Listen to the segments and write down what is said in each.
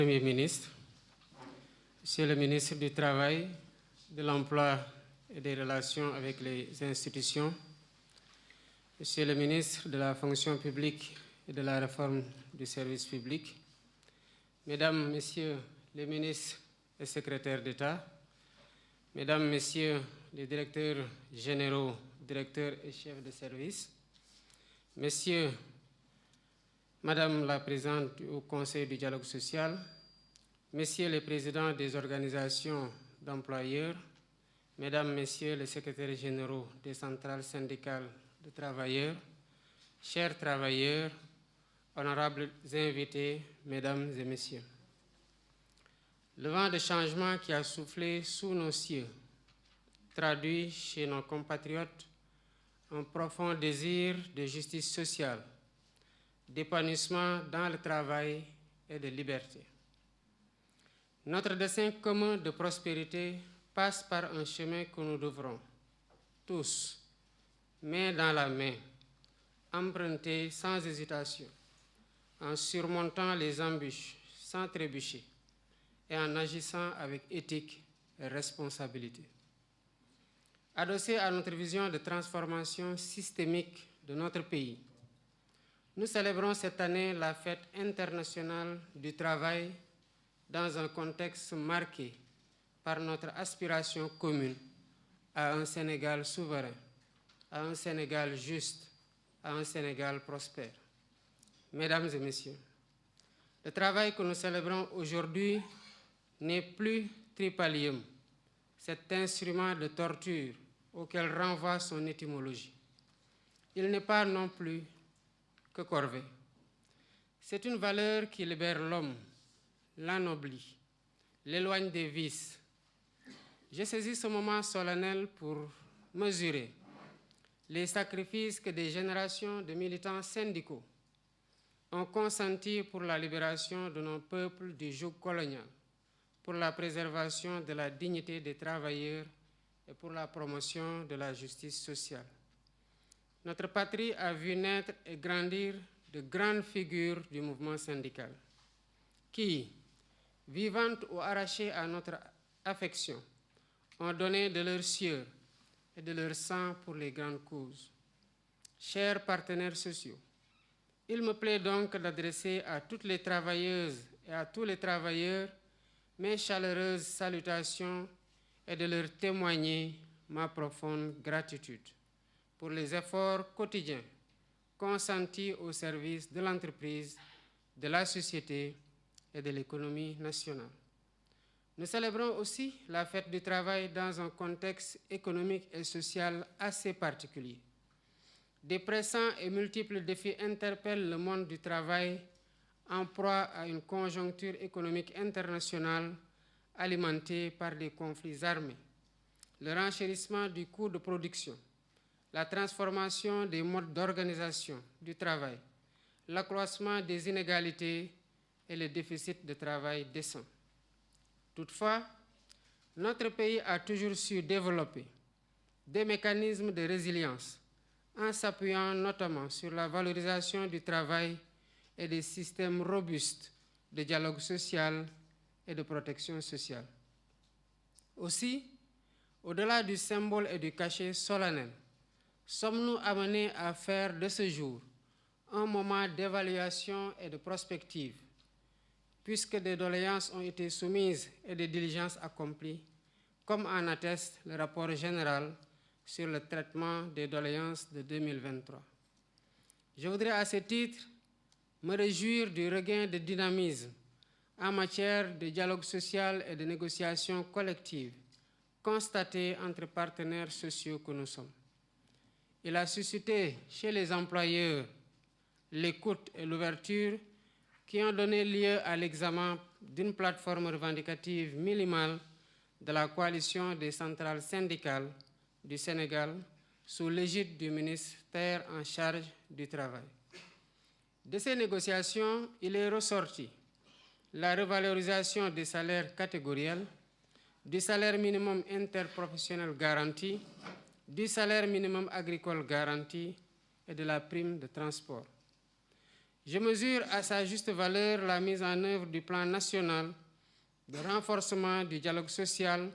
Premier ministre, Monsieur le ministre du Travail, de l'Emploi et des Relations avec les institutions, Monsieur le ministre de la Fonction publique et de la Réforme du service public, Mesdames, Messieurs les ministres et secrétaires d'État, Mesdames, Messieurs les directeurs généraux, directeurs et chefs de service, Messieurs, Madame la Présidente du Conseil du dialogue social, Messieurs les présidents des organisations d'employeurs, Mesdames, Messieurs les secrétaires généraux des centrales syndicales de travailleurs, chers travailleurs, honorables invités, Mesdames et Messieurs. Le vent de changement qui a soufflé sous nos cieux traduit chez nos compatriotes un profond désir de justice sociale, d'épanouissement dans le travail et de liberté. Notre dessein commun de prospérité passe par un chemin que nous devrons, tous, main dans la main, emprunter sans hésitation, en surmontant les embûches sans trébucher et en agissant avec éthique et responsabilité. Adossé à notre vision de transformation systémique de notre pays, nous célébrons cette année la fête internationale du travail dans un contexte marqué par notre aspiration commune à un Sénégal souverain, à un Sénégal juste, à un Sénégal prospère. Mesdames et Messieurs, le travail que nous célébrons aujourd'hui n'est plus tripalium, cet instrument de torture auquel renvoie son étymologie. Il n'est pas non plus que corvée. C'est une valeur qui libère l'homme, l'anoblit, l'éloigne des vices. J'ai saisi ce moment solennel pour mesurer les sacrifices que des générations de militants syndicaux ont consentis pour la libération de nos peuples du joug colonial, pour la préservation de la dignité des travailleurs et pour la promotion de la justice sociale. Notre patrie a vu naître et grandir de grandes figures du mouvement syndical qui, vivantes ou arrachées à notre affection, ont donné de leur sueur et de leur sang pour les grandes causes. Chers partenaires sociaux, il me plaît donc d'adresser à toutes les travailleuses et à tous les travailleurs mes chaleureuses salutations et de leur témoigner ma profonde gratitude pour les efforts quotidiens consentis au service de l'entreprise, de la société et de l'économie nationale. Nous célébrons aussi la fête du travail dans un contexte économique et social assez particulier. Des pressants et multiples défis interpellent le monde du travail en proie à une conjoncture économique internationale alimentée par des conflits armés, le renchérissement du coût de production, la transformation des modes d'organisation du travail, l'accroissement des inégalités et le déficit de travail décent. Toutefois, notre pays a toujours su développer des mécanismes de résilience en s'appuyant notamment sur la valorisation du travail et des systèmes robustes de dialogue social et de protection sociale. Aussi, au-delà du symbole et du cachet solennel, sommes-nous amenés à faire de ce jour un moment d'évaluation et de prospective, puisque des doléances ont été soumises et des diligences accomplies, comme en atteste le rapport général sur le traitement des doléances de 2023. Je voudrais à ce titre me réjouir du regain de dynamisme en matière de dialogue social et de négociation collective constaté entre partenaires sociaux que nous sommes. Il a suscité chez les employeurs l'écoute et l'ouverture qui ont donné lieu à l'examen d'une plateforme revendicative minimale de la coalition des centrales syndicales du Sénégal sous l'égide du ministère en charge du travail. De ces négociations, il est ressorti la revalorisation des salaires catégoriels, du salaire minimum interprofessionnel garanti, du salaire minimum agricole garanti et de la prime de transport. Je mesure à sa juste valeur la mise en œuvre du plan national de renforcement du dialogue social,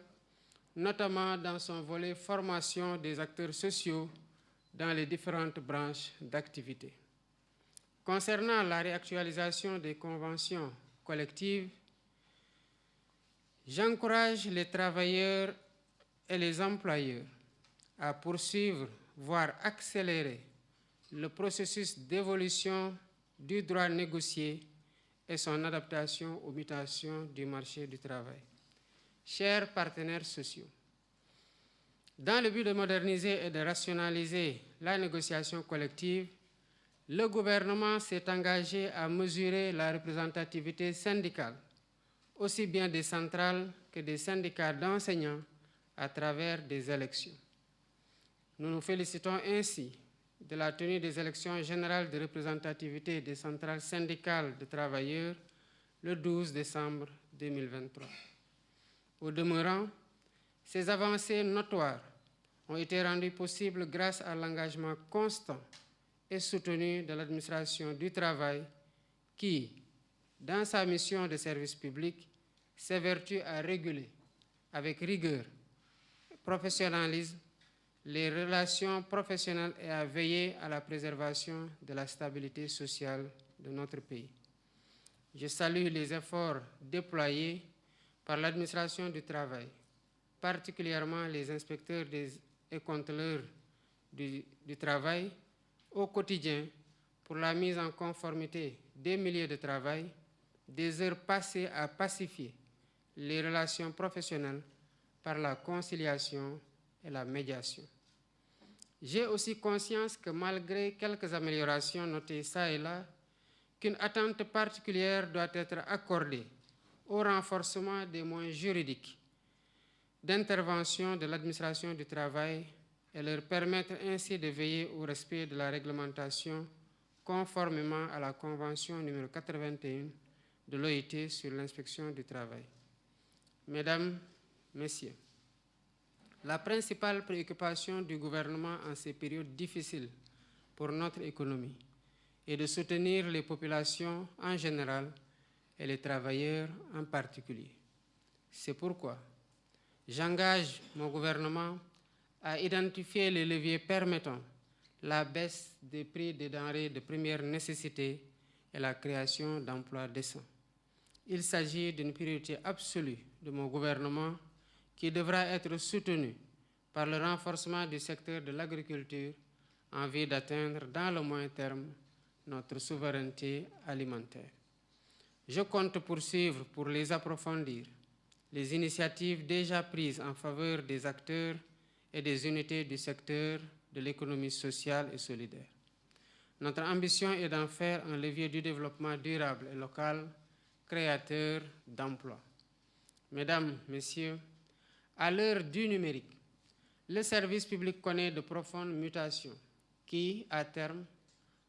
notamment dans son volet formation des acteurs sociaux dans les différentes branches d'activité. Concernant la réactualisation des conventions collectives, j'encourage les travailleurs et les employeurs à poursuivre, voire accélérer le processus d'évolution du droit négocié et son adaptation aux mutations du marché du travail. Chers partenaires sociaux, dans le but de moderniser et de rationaliser la négociation collective, le gouvernement s'est engagé à mesurer la représentativité syndicale, aussi bien des centrales que des syndicats d'enseignants, à travers des élections. Nous nous félicitons ainsi de la tenue des élections générales de représentativité des centrales syndicales de travailleurs le 12 décembre 2023. Au demeurant, ces avancées notoires ont été rendues possibles grâce à l'engagement constant et soutenu de l'administration du travail qui, dans sa mission de service public, s'évertue à réguler avec rigueur et professionnalisme les relations professionnelles et à veiller à la préservation de la stabilité sociale de notre pays. Je salue les efforts déployés par l'administration du travail, particulièrement les inspecteurs et contrôleurs du travail au quotidien pour la mise en conformité des milieux de travail, des heures passées à pacifier les relations professionnelles par la conciliation et la médiation. J'ai aussi conscience que malgré quelques améliorations notées çà et là, qu'une attente particulière doit être accordée au renforcement des moyens juridiques d'intervention de l'administration du travail et leur permettre ainsi de veiller au respect de la réglementation conformément à la Convention numéro 81 de l'OIT sur l'inspection du travail. Mesdames, Messieurs, la principale préoccupation du gouvernement en ces périodes difficiles pour notre économie est de soutenir les populations en général et les travailleurs en particulier. C'est pourquoi j'engage mon gouvernement à identifier les leviers permettant la baisse des prix des denrées de première nécessité et la création d'emplois décents. Il s'agit d'une priorité absolue de mon gouvernement qui devra être soutenue par le renforcement du secteur de l'agriculture en vue d'atteindre dans le moyen terme notre souveraineté alimentaire. Je compte poursuivre pour les approfondir les initiatives déjà prises en faveur des acteurs et des unités du secteur de l'économie sociale et solidaire. Notre ambition est d'en faire un levier du développement durable et local, créateur d'emplois. Mesdames, Messieurs, à l'heure du numérique, le service public connaît de profondes mutations qui, à terme,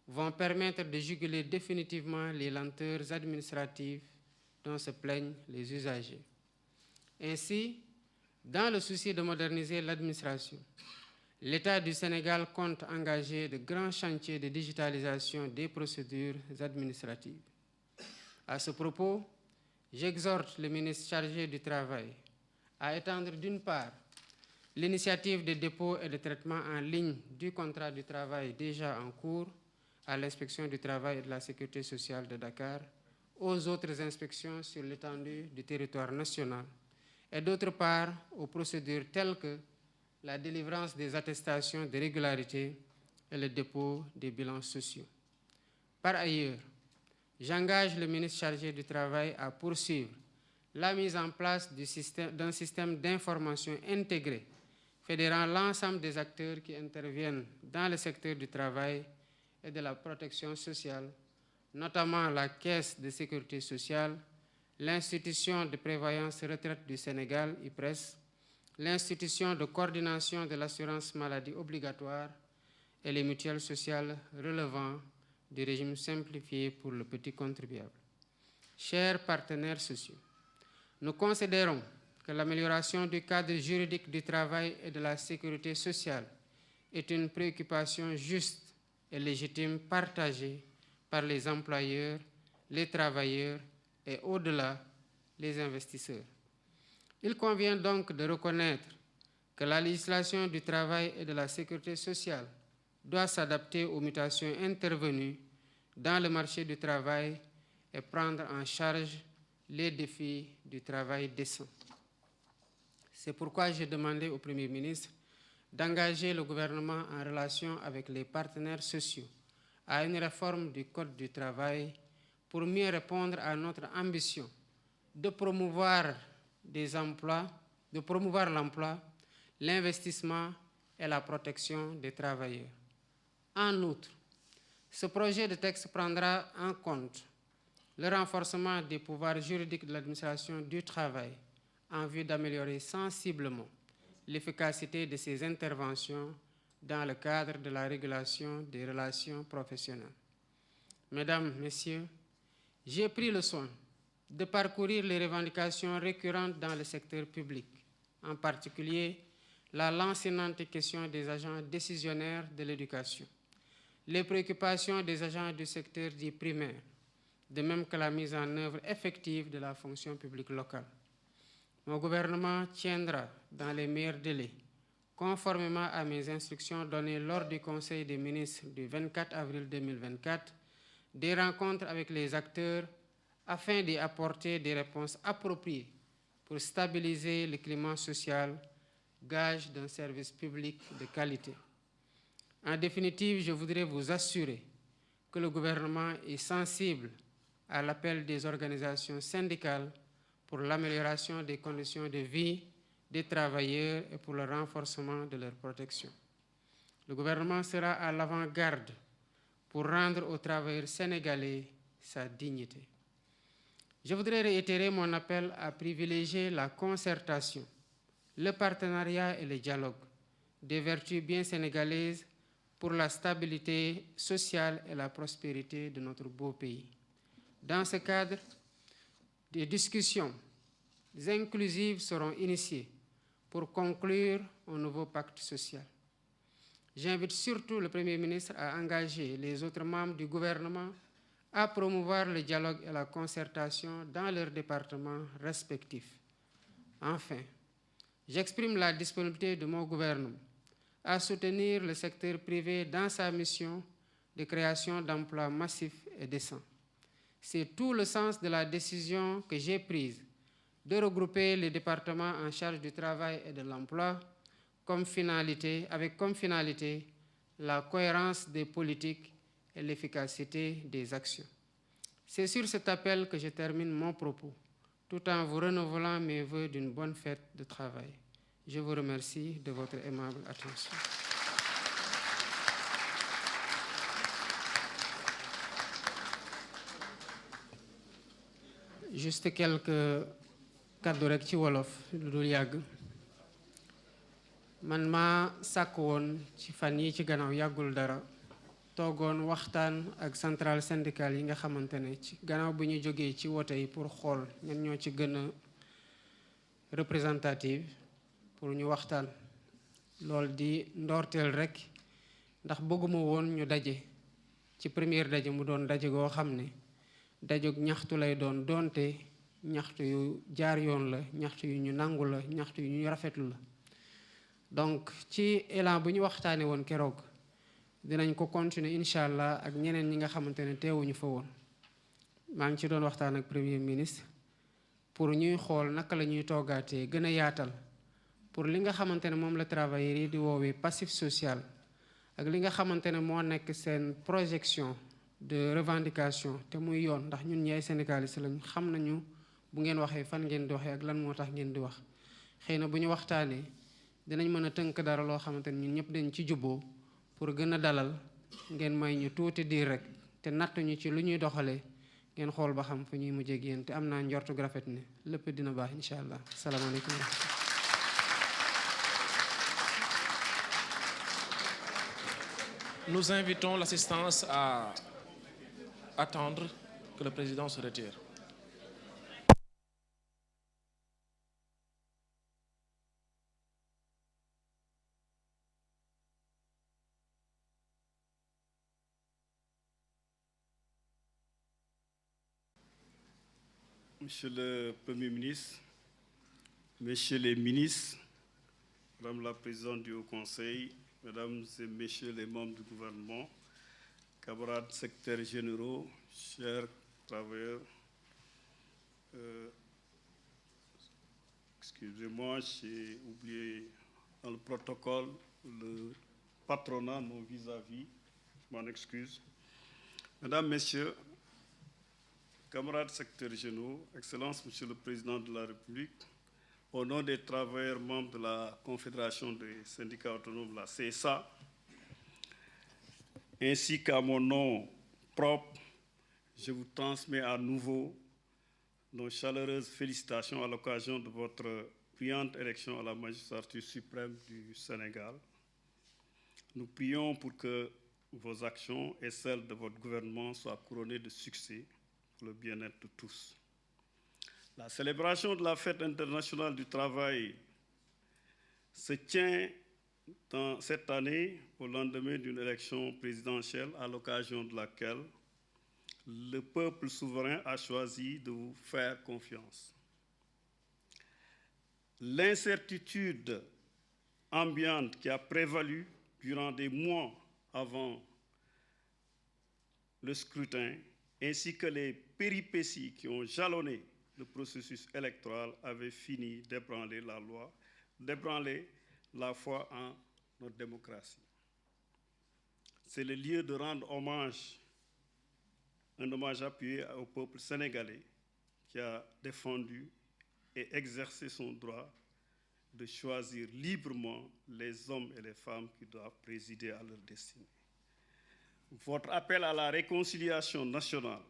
vont permettre de juguler définitivement les lenteurs administratives dont se plaignent les usagers. Ainsi, dans le souci de moderniser l'administration, l'État du Sénégal compte engager de grands chantiers de digitalisation des procédures administratives. À ce propos, j'exhorte le ministre chargé du Travail à étendre d'une part l'initiative de dépôt et de traitement en ligne du contrat du travail déjà en cours à l'inspection du travail et de la sécurité sociale de Dakar aux autres inspections sur l'étendue du territoire national et d'autre part aux procédures telles que la délivrance des attestations de régularité et le dépôt des bilans sociaux. Par ailleurs, j'engage le ministre chargé du Travail à poursuivre la mise en place d'un système d'information intégré fédérant l'ensemble des acteurs qui interviennent dans le secteur du travail et de la protection sociale, notamment la Caisse de sécurité sociale, l'Institution de prévoyance retraite du Sénégal, IPRES, l'Institution de coordination de l'assurance maladie obligatoire et les mutuelles sociales relevant du régime simplifié pour le petit contribuable. Chers partenaires sociaux, nous considérons que l'amélioration du cadre juridique du travail et de la sécurité sociale est une préoccupation juste et légitime partagée par les employeurs, les travailleurs et au-delà, les investisseurs. Il convient donc de reconnaître que la législation du travail et de la sécurité sociale doit s'adapter aux mutations intervenues dans le marché du travail et prendre en charge les défis du travail décent. C'est pourquoi j'ai demandé au Premier ministre d'engager le gouvernement en relation avec les partenaires sociaux à une réforme du Code du travail pour mieux répondre à notre ambition de promouvoir l'emploi, l'investissement et la protection des travailleurs. En outre, ce projet de texte prendra en compte le renforcement des pouvoirs juridiques de l'administration du travail en vue d'améliorer sensiblement l'efficacité de ces interventions dans le cadre de la régulation des relations professionnelles. Mesdames, Messieurs, j'ai pris le soin de parcourir les revendications récurrentes dans le secteur public, en particulier la lancinante question des agents décisionnaires de l'éducation, les préoccupations des agents du secteur dit primaire, de même que la mise en œuvre effective de la fonction publique locale. Mon gouvernement tiendra dans les meilleurs délais, conformément à mes instructions données lors du Conseil des ministres du 24 avril 2024, des rencontres avec les acteurs afin d'y apporter des réponses appropriées pour stabiliser le climat social, gage d'un service public de qualité. En définitive, je voudrais vous assurer que le gouvernement est sensible à l'appel des organisations syndicales pour l'amélioration des conditions de vie des travailleurs et pour le renforcement de leur protection. Le gouvernement sera à l'avant-garde pour rendre aux travailleurs sénégalais sa dignité. Je voudrais réitérer mon appel à privilégier la concertation, le partenariat et le dialogue, des vertus bien sénégalaises pour la stabilité sociale et la prospérité de notre beau pays. Dans ce cadre, des discussions inclusives seront initiées pour conclure un nouveau pacte social. J'invite surtout le Premier ministre à engager les autres membres du gouvernement à promouvoir le dialogue et la concertation dans leurs départements respectifs. Enfin, j'exprime la disponibilité de mon gouvernement à soutenir le secteur privé dans sa mission de création d'emplois massifs et décents. C'est tout le sens de la décision que j'ai prise de regrouper les départements en charge du travail et de l'emploi avec comme finalité la cohérence des politiques et l'efficacité des actions. C'est sur cet appel que je termine mon propos, tout en vous renouvelant mes vœux d'une bonne fête de travail. Je vous remercie de votre aimable attention. Juste quelques kàddu rek ci wolof lu dul yàgg. Man maa sàkk woon ci fan yi ci gannaaw yàggul dara toogoon waxtaan ak centrale syndicale yi nga xamante ne ci gannaaw bu ñu jógee ci wote yi pour xool ñan ñoo ci gën a représentative pour ñu waxtaan. loolu di ndoorteel rek ndax bëgguma woon ñu daje ci première daje mu doon daje goo xam ne dajug ñaxtu lay doon doonte ñaxtu yu jaar yoon la ñaxtu yu ñu nangu la ñaxtu yu ñu rafetlu la. donc ci élan bu ñu waxtaanee woon keroog dinañ ko continuer incha allah ak ñeneen ñi nga xamante ne teewuñu fa woon. maa ngi ci doon waxtaan ak premier ministre pour ñuy xool naka la ñuy toogaatee gën a yaatal pour li nga xamante ne moom la travailleurs yi di woowee passif social ak li nga xamante ne moo nekk seen projection de revendication te muy yoon ndax ñun ñi ay syndicalistes lañ xam nañu bu ngeen waxee fan ngeen di waxee ak lan moo tax ngeen di wax. xëy na bu ñu waxtaanee dinañ mën a tënk dara loo xamante ne ñun ñëpp dañ ci jubboo pour gën a dalal ngeen may ñu tuuti diir rek te nattuñu ci lu ñuy doxalee ngeen xool ba xam fu ñuy mujjee ak yéen te am naa njortu gu rafet ne lépp dina baax incha allah. salaamaaleykum. Nous invitons l'assistance à attendre que le président se retire. Monsieur le Premier ministre, Messieurs les ministres, Madame la Présidente du Haut Conseil, Mesdames et Messieurs les membres du gouvernement, camarades secrétaires généraux, chers travailleurs, excusez-moi, j'ai oublié dans le protocole le patronat, non vis-à-vis, je m'en excuse. Mesdames, Messieurs, camarades secrétaires généraux, Excellences, Monsieur le Président de la République, au nom des travailleurs membres de la Confédération des syndicats autonomes, la CSA, ainsi qu'à mon nom propre, je vous transmets à nouveau nos chaleureuses félicitations à l'occasion de votre brillante élection à la magistrature suprême du Sénégal. Nous prions pour que vos actions et celles de votre gouvernement soient couronnées de succès pour le bien-être de tous. La célébration de la Fête internationale du travail se tient cette année au lendemain d'une élection présidentielle à l'occasion de laquelle le peuple souverain a choisi de vous faire confiance. L'incertitude ambiante qui a prévalu durant des mois avant le scrutin, ainsi que les péripéties qui ont jalonné le processus électoral avaient fini d'ébranler la foi en notre démocratie. C'est le lieu de rendre un hommage appuyé au peuple sénégalais qui a défendu et exercé son droit de choisir librement les hommes et les femmes qui doivent présider à leur destinée. Votre appel à la réconciliation nationale,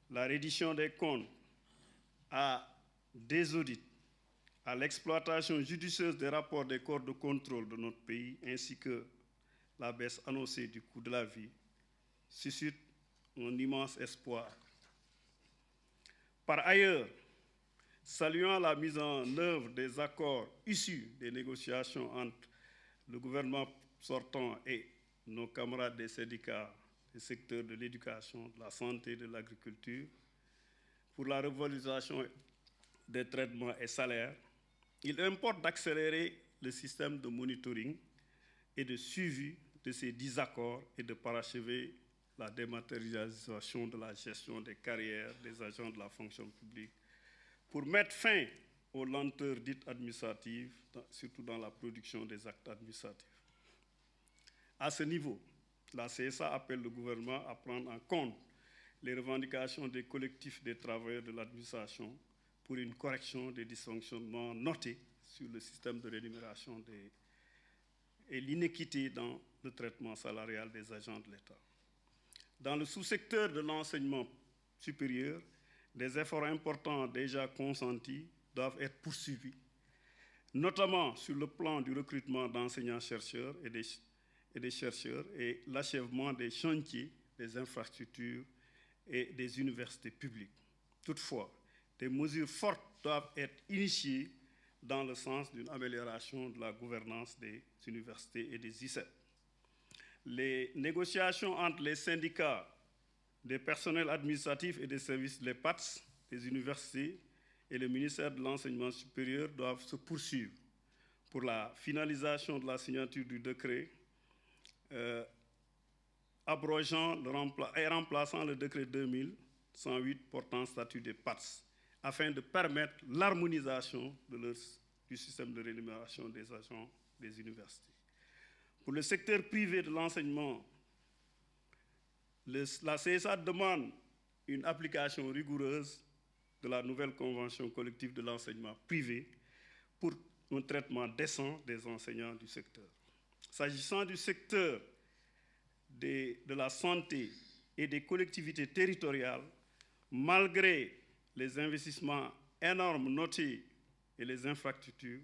la reddition des comptes, à des audits, à l'exploitation judicieuse des rapports des corps de contrôle de notre pays, ainsi que la baisse annoncée du coût de la vie, suscite un immense espoir. Par ailleurs, saluant la mise en œuvre des accords issus des négociations entre le gouvernement sortant et nos camarades des syndicats des secteurs de l'éducation, de la santé et de l'agriculture, pour la revalorisation des traitements et salaires, il importe d'accélérer le système de monitoring et de suivi de ces 10 accords et de parachever la dématérialisation de la gestion des carrières des agents de la fonction publique pour mettre fin aux lenteurs dites administratives, surtout dans la production des actes administratifs. À ce niveau, la CSA appelle le gouvernement à prendre en compte les revendications des collectifs des travailleurs de l'administration pour une correction des dysfonctionnements notés sur le système de rémunération et l'inéquité dans le traitement salarial des agents de l'État. Dans le sous-secteur de l'enseignement supérieur, des efforts importants déjà consentis doivent être poursuivis, notamment sur le plan du recrutement d'enseignants-chercheurs et des chercheurs et l'achèvement des chantiers, des infrastructures et des universités publiques. Toutefois, des mesures fortes doivent être initiées dans le sens d'une amélioration de la gouvernance des universités et des ICEP. Les négociations entre les syndicats des personnels administratifs et des services, les PATS, des universités et le ministère de l'Enseignement supérieur doivent se poursuivre pour la finalisation de la signature du décret abrogeant et remplaçant le décret 2108 portant statut des PATS, afin de permettre l'harmonisation du système de rémunération des agents des universités. Pour le secteur privé de l'enseignement, la CSA demande une application rigoureuse de la nouvelle convention collective de l'enseignement privé pour un traitement décent des enseignants du secteur. S'agissant du secteur de la santé et des collectivités territoriales, malgré les investissements énormes notés et les infrastructures,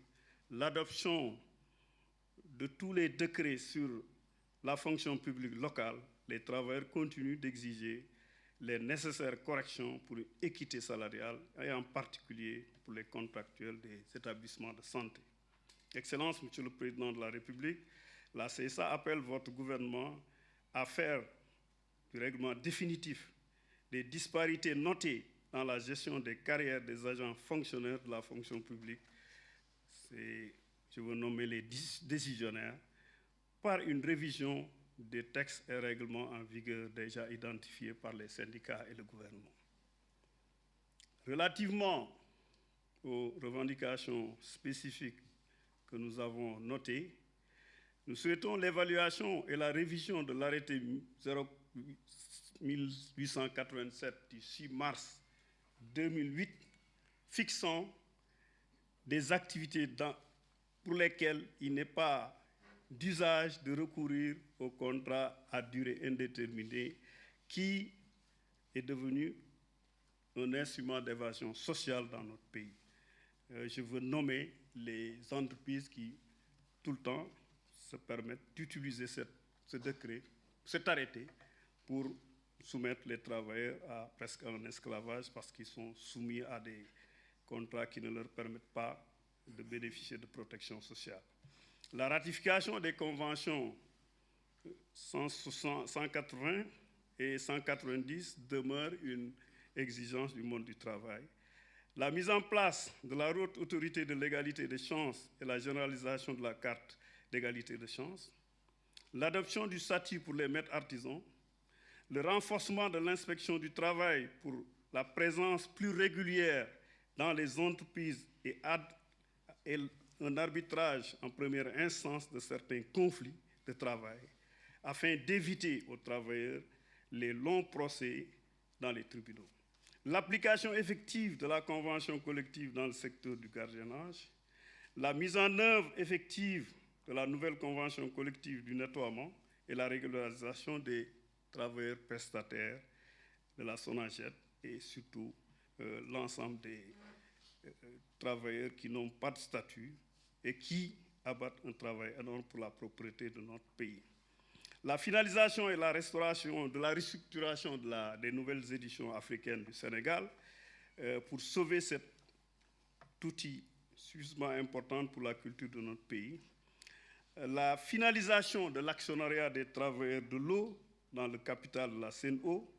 l'adoption de tous les décrets sur la fonction publique locale, les travailleurs continuent d'exiger les nécessaires corrections pour une équité salariale et en particulier pour les contractuels des établissements de santé. Excellences, Monsieur le Président de la République, la CSA appelle votre gouvernement à faire du règlement définitif des disparités notées dans la gestion des carrières des agents fonctionnaires de la fonction publique, je veux nommer les décisionnaires, par une révision des textes et règlements en vigueur déjà identifiés par les syndicats et le gouvernement. Relativement aux revendications spécifiques que nous avons notées, nous souhaitons l'évaluation et la révision de l'arrêté 1887 du 6 mars 2008 fixant des activités pour lesquelles il n'est pas d'usage de recourir au contrat à durée indéterminée qui est devenu un instrument d'évasion sociale dans notre pays. Je veux nommer les entreprises qui, tout le temps, se permettent d'utiliser ce décret, cet arrêté, pour soumettre les travailleurs à presque un esclavage parce qu'ils sont soumis à des contrats qui ne leur permettent pas de bénéficier de protection sociale. La ratification des conventions 180 et 190 demeure une exigence du monde du travail. La mise en place de la haute autorité de l'égalité des chances et la généralisation de la carte d'égalité des chances, l'adoption du statut pour les maîtres artisans, le renforcement de l'inspection du travail pour la présence plus régulière dans les entreprises et un arbitrage en première instance de certains conflits de travail, afin d'éviter aux travailleurs les longs procès dans les tribunaux. L'application effective de la convention collective dans le secteur du gardiennage, la mise en œuvre effective de la nouvelle convention collective du nettoiement et la régularisation des travailleurs prestataires de la SONAGED et surtout l'ensemble des travailleurs qui n'ont pas de statut et qui abattent un travail énorme pour la propriété de notre pays. La finalisation et la restauration de la restructuration des nouvelles éditions africaines du Sénégal pour sauver cet outil suffisamment important pour la culture de notre pays. La finalisation de l'actionnariat des travailleurs de l'eau dans le capital de la Sen'Eau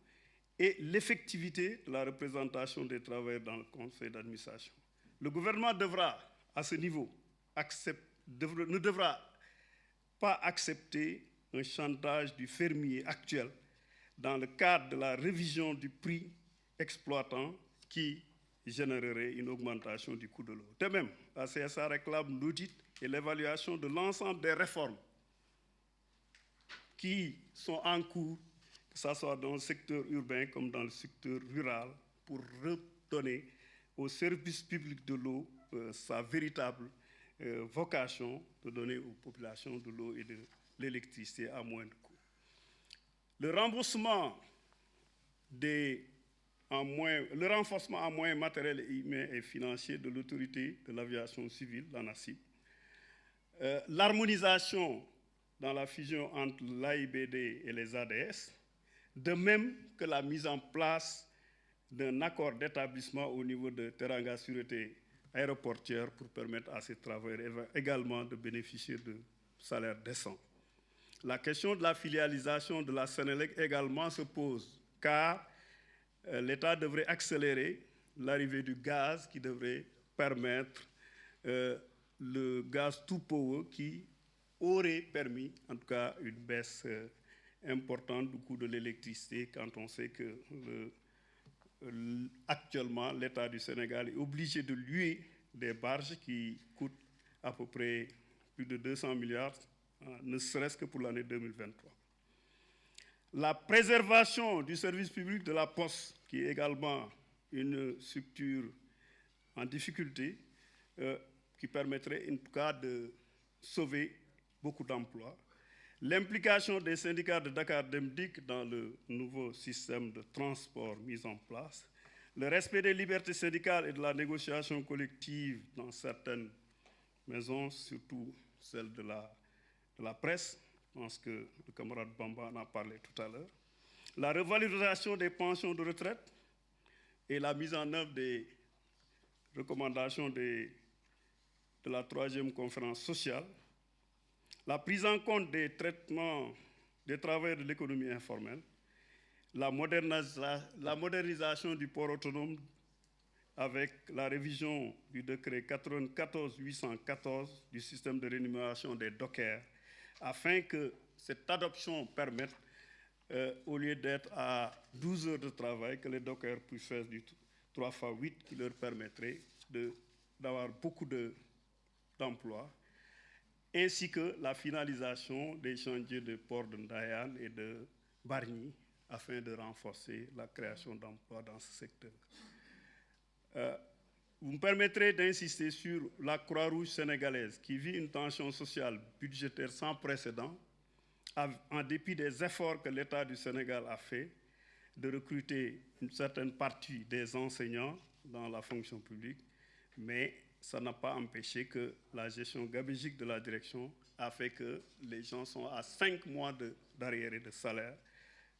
et l'effectivité de la représentation des travailleurs dans le conseil d'administration. Le gouvernement devra, à ce niveau, ne devra pas accepter un chantage du fermier actuel dans le cadre de la révision du prix exploitant qui générerait une augmentation du coût de l'eau. De même, la CSA réclame l'audit et l'évaluation de l'ensemble des réformes qui sont en cours, que ce soit dans le secteur urbain comme dans le secteur rural, pour redonner au service public de l'eau sa véritable vocation de donner aux populations de l'eau et de l'électricité à moindre coût. Le renforcement en moyens matériels et humains et financiers de l'autorité de l'aviation civile, l'ANACIM, l'harmonisation dans la fusion entre l'AIBD et les ADS, de même que la mise en place d'un accord d'établissement au niveau de Teranga Sûreté aéroportière pour permettre à ces travailleurs également de bénéficier de salaires décents. La question de la filialisation de la Sénélec également se pose, car l'État devrait accélérer l'arrivée du gaz qui devrait permettre le gaz to power qui aurait permis, en tout cas, une baisse importante du coût de l'électricité quand on sait que actuellement l'État du Sénégal est obligé de louer des barges qui coûtent à peu près plus de 200 milliards, ne serait-ce que pour l'année 2023. La préservation du service public de la Poste, qui est également une structure en difficulté, qui permettrait en tout cas de sauver beaucoup d'emplois. L'implication des syndicats de Dakar Demdik dans le nouveau système de transport mis en place. Le respect des libertés syndicales et de la négociation collective dans certaines maisons, surtout celle de la presse. Je pense que le camarade Bamba en a parlé tout à l'heure. La revalorisation des pensions de retraite et la mise en œuvre des recommandations de la 3e conférence sociale. La prise en compte des traitements des travailleurs de l'économie informelle. la modernisation du port autonome avec la révision du décret 94-814 du système de rémunération des dockers, afin que cette adoption permette, au lieu d'être à 12 heures de travail, que les dockers puissent faire du 3 x 8 qui leur permettrait d'avoir beaucoup d'emplois, ainsi que la finalisation des chantiers de port de Ndayane et de Bargny, afin de renforcer la création d'emplois dans ce secteur. Vous me permettrez d'insister sur la Croix-Rouge sénégalaise qui vit une tension sociale budgétaire sans précédent, en dépit des efforts que l'État du Sénégal a fait de recruter une certaine partie des enseignants dans la fonction publique, mais ça n'a pas empêché que la gestion gabégique de la direction a fait que les gens sont à 5 mois d'arriérés de salaire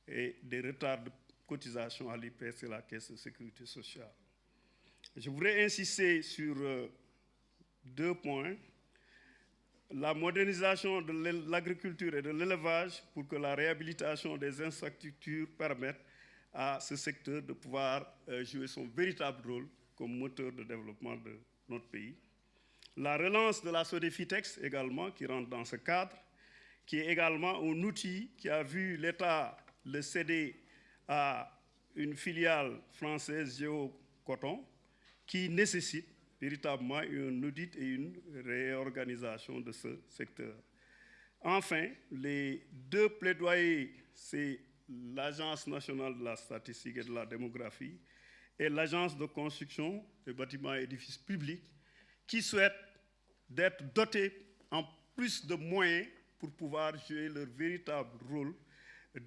et des retards de cotisation à l'IPS et la Caisse de sécurité sociale. Je voudrais insister sur 2 points. La modernisation de l'agriculture et de l'élevage pour que la réhabilitation des infrastructures permette à ce secteur de pouvoir jouer son véritable rôle comme moteur de développement de notre pays. La relance de la Sodefitex également, qui rentre dans ce cadre, qui est également un outil qui a vu l'État le céder à une filiale française, Géocoton, qui nécessite véritablement un audit et une réorganisation de ce secteur. Enfin, les 2 plaidoyers, c'est l'Agence nationale de la statistique et de la démographie et l'Agence de construction des bâtiments et édifices publics qui souhaitent d'être dotés en plus de moyens pour pouvoir jouer leur véritable rôle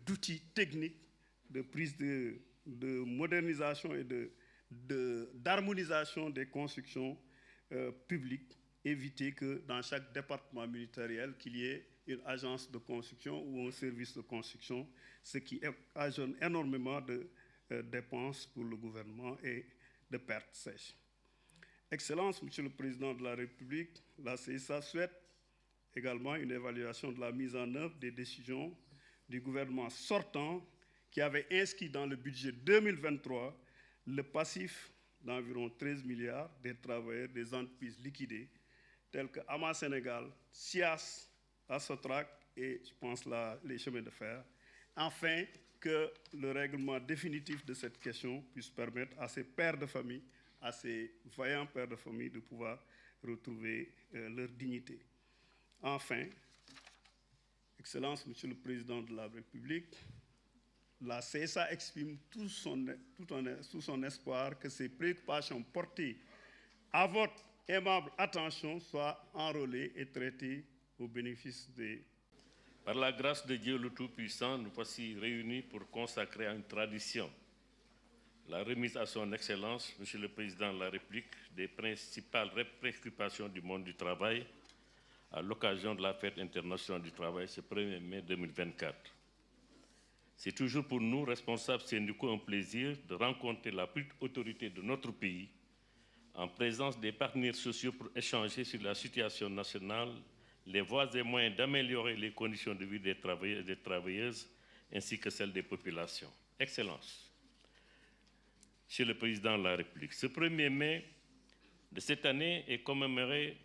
d'outils techniques de prise de modernisation et d'harmonisation des constructions publiques, éviter que dans chaque département ministériel qu'il y ait une agence de construction ou un service de construction, ce qui occasionne énormément de dépenses pour le gouvernement et de pertes sèches. Excellence, Monsieur le Président de la République, la CSA souhaite également une évaluation de la mise en œuvre des décisions du gouvernement sortant qui avait inscrit dans le budget 2023 le passif d'environ 13 milliards des travailleurs des entreprises liquidées, telles que Ama Sénégal, SIAS, Asotrac et, je pense, les chemins de fer, afin que le règlement définitif de cette question puisse permettre à ces pères de famille, à ces vaillants pères de famille de pouvoir retrouver leur dignité. Enfin, Excellence, Monsieur le Président de la République, la CSA exprime tout son espoir que ces préoccupations portées à votre aimable attention soient enrôlées et traitées au bénéfice des... Par la grâce de Dieu le Tout-Puissant, nous voici réunis pour consacrer à une tradition la remise à son Excellence, Monsieur le Président de la République, des principales préoccupations du monde du travail à l'occasion de la Fête internationale du travail ce 1er mai 2024. C'est toujours pour nous, responsables syndicaux, un plaisir de rencontrer la plus haute autorité de notre pays en présence des partenaires sociaux pour échanger sur la situation nationale, les voies et moyens d'améliorer les conditions de vie des travailleurs et des travailleuses, ainsi que celles des populations. Excellence, Monsieur le Président de la République, ce 1er mai de cette année est commémoré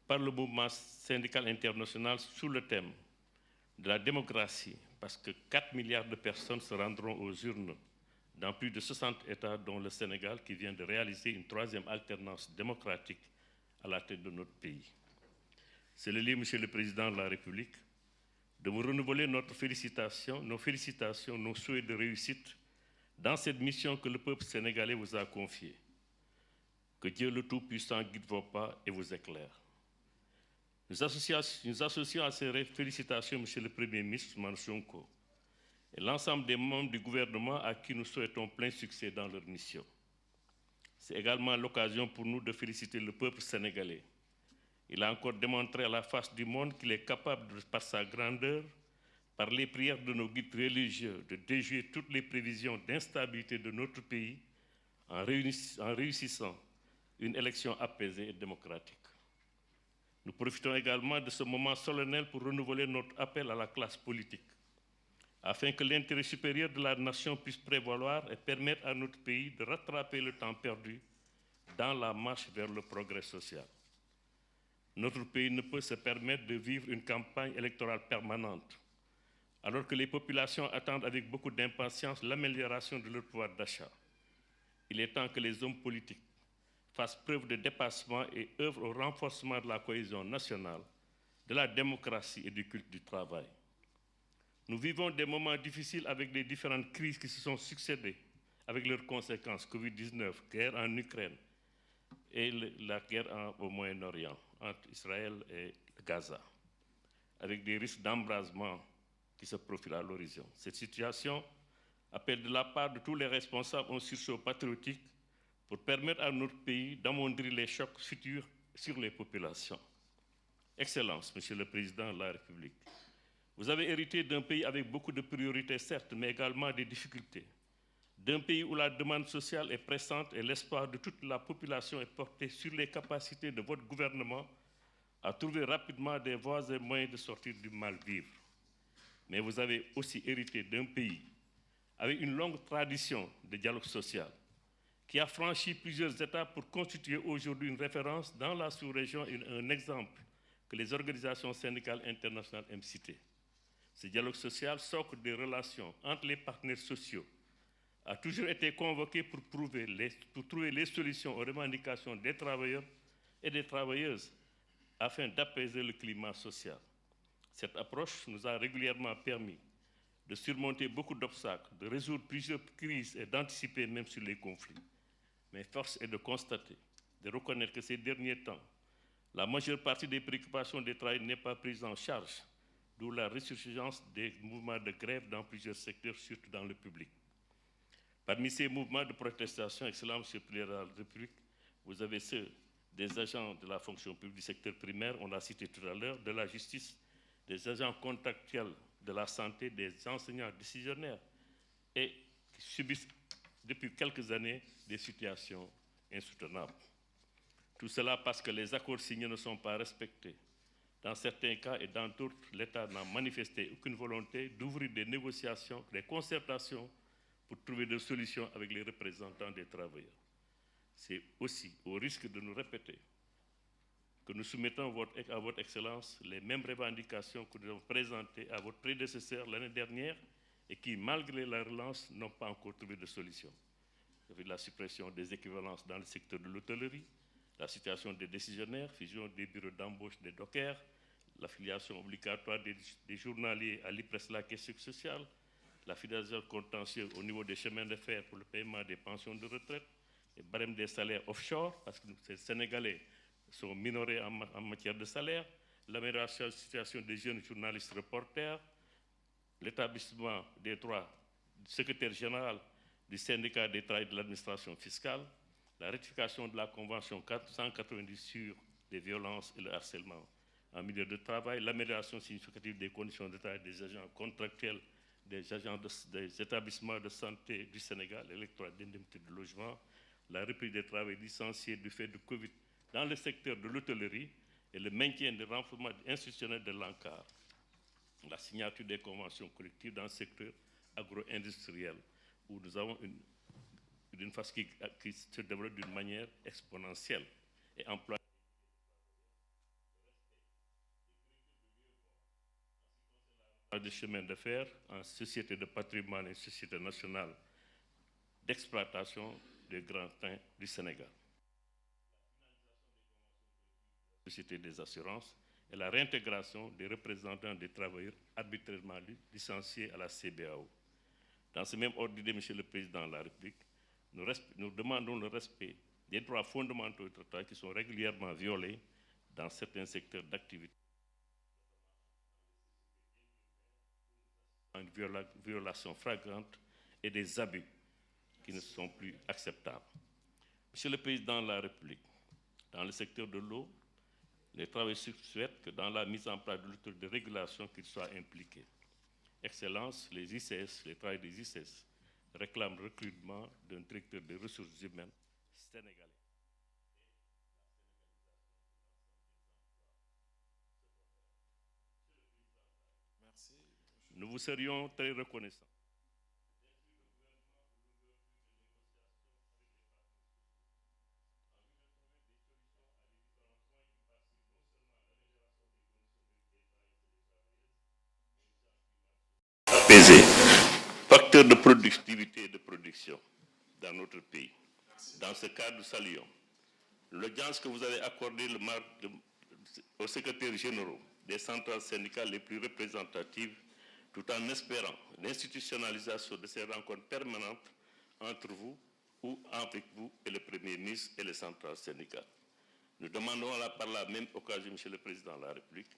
par le mouvement syndical international sous le thème de la démocratie, parce que 4 milliards de personnes se rendront aux urnes dans plus de 60 États, dont le Sénégal, qui vient de réaliser une 3e alternance démocratique à la tête de notre pays. C'est le lieu, Monsieur le Président de la République, de vous renouveler nos félicitations, nos souhaits de réussite dans cette mission que le peuple sénégalais vous a confiée. Que Dieu le Tout-Puissant guide vos pas et vous éclaire. Nous associons à ces félicitations, Monsieur le Premier ministre Ousmane Sonko, et l'ensemble des membres du gouvernement à qui nous souhaitons plein succès dans leur mission. C'est également l'occasion pour nous de féliciter le peuple sénégalais. Il a encore démontré à la face du monde qu'il est capable, par sa grandeur, par les prières de nos guides religieux, de déjouer toutes les prévisions d'instabilité de notre pays en réussissant une élection apaisée et démocratique. Nous profitons également de ce moment solennel pour renouveler notre appel à la classe politique afin que l'intérêt supérieur de la nation puisse prévaloir et permettre à notre pays de rattraper le temps perdu dans la marche vers le progrès social. Notre pays ne peut se permettre de vivre une campagne électorale permanente, alors que les populations attendent avec beaucoup d'impatience l'amélioration de leur pouvoir d'achat. Il est temps que les hommes politiques fassent preuve de dépassement et œuvrent au renforcement de la cohésion nationale, de la démocratie et du culte du travail. Nous vivons des moments difficiles avec les différentes crises qui se sont succédées, avec leurs conséquences, Covid-19, guerre en Ukraine et la guerre au Moyen-Orient, entre Israël et Gaza, avec des risques d'embrasement qui se profilent à l'horizon. Cette situation appelle de la part de tous les responsables un sursaut patriotique pour permettre à notre pays d'amoindrir les chocs futurs sur les populations. Excellences, Monsieur le Président de la République, vous avez hérité d'un pays avec beaucoup de priorités, certes, mais également des difficultés. D'un pays où la demande sociale est pressante et l'espoir de toute la population est porté sur les capacités de votre gouvernement à trouver rapidement des voies et moyens de sortir du mal-vivre. Mais vous avez aussi hérité d'un pays avec une longue tradition de dialogue social, qui a franchi plusieurs étapes pour constituer aujourd'hui une référence dans la sous-région et un exemple que les organisations syndicales internationales aiment citer. Ce dialogue social, socle des relations entre les partenaires sociaux, a toujours été convoqué pour trouver les solutions aux revendications des travailleurs et des travailleuses afin d'apaiser le climat social. Cette approche nous a régulièrement permis de surmonter beaucoup d'obstacles, de résoudre plusieurs crises et d'anticiper même sur les conflits. Mais force est de constater, de reconnaître que ces derniers temps, la majeure partie des préoccupations des travailleurs n'est pas prise en charge, d'où la résurgence des mouvements de grève dans plusieurs secteurs, surtout dans le public. Parmi ces mouvements de protestation, Excellent Monsieur le Président de la République, vous avez ceux des agents de la fonction publique du secteur primaire, on l'a cité tout à l'heure, de la justice, des agents contractuels de la santé, des enseignants décisionnaires, et qui subissent depuis quelques années des situations insoutenables. Tout cela parce que les accords signés ne sont pas respectés. Dans certains cas et dans d'autres, l'État n'a manifesté aucune volonté d'ouvrir des négociations, des concertations pour trouver des solutions avec les représentants des travailleurs. C'est aussi au risque de nous répéter que nous soumettons à votre Excellence les mêmes revendications que nous avons présentées à votre prédécesseur l'année dernière et qui, malgré la relance, n'ont pas encore trouvé de solution. Avec la suppression des équivalences dans le secteur de l'hôtellerie, la situation des décisionnaires, fusion des bureaux d'embauche des dockers, l'affiliation obligatoire des journaliers à l'IPRES, la caisse sociale, l'affiliation contentieuse au niveau des chemins de fer pour le paiement des pensions de retraite, les barèmes des salaires offshore, parce que ces Sénégalais sont minorés en matière de salaire, l'amélioration de la situation des jeunes journalistes reporters, l'établissement des droits du secrétaire général du syndicat des travailleurs de l'administration fiscale, la rectification de la Convention 490 sur les violences et le harcèlement en milieu de travail, l'amélioration significative des conditions de travail des agents contractuels, des agents des établissements de santé du Sénégal, l'électorat d'indemnité de logement, la reprise des travailleurs licenciés du fait de Covid dans le secteur de l'hôtellerie et le maintien des renforcements institutionnels de l'ANCAR, la signature des conventions collectives dans le secteur agro-industriel, où nous avons une phase qui se développe d'une manière exponentielle et emploie des chemins de fer en société de patrimoine et société nationale d'exploitation des grands trains du Sénégal. Société des assurances et la réintégration des représentants des travailleurs arbitrairement licenciés à la CBAO. Dans ce même ordre d'idée, Monsieur le Président de la République, nous demandons le respect des droits fondamentaux du travail qui sont régulièrement violés dans certains secteurs d'activité. Une violation flagrante et des abus qui ne sont plus acceptables. Monsieur le Président de la République, dans le secteur de l'eau, les travailleurs souhaitent que dans la mise en place de l'autorité de régulation, qu'ils soient impliqués. Excellence, les ICS, les travailleurs des ICS réclament le recrutement d'un directeur des ressources humaines sénégalais. Merci. nous vous serions très reconnaissants. Apaisé, facteur de productivité et de production dans notre pays. Dans ce cadre, nous saluons l'audience que vous avez accordée au secrétaire général des centrales syndicales les plus représentatives, tout en espérant l'institutionnalisation de ces rencontres permanentes entre vous ou avec vous et le Premier ministre et les centrales syndicales. Nous demandons par la même occasion, Monsieur le Président de la République,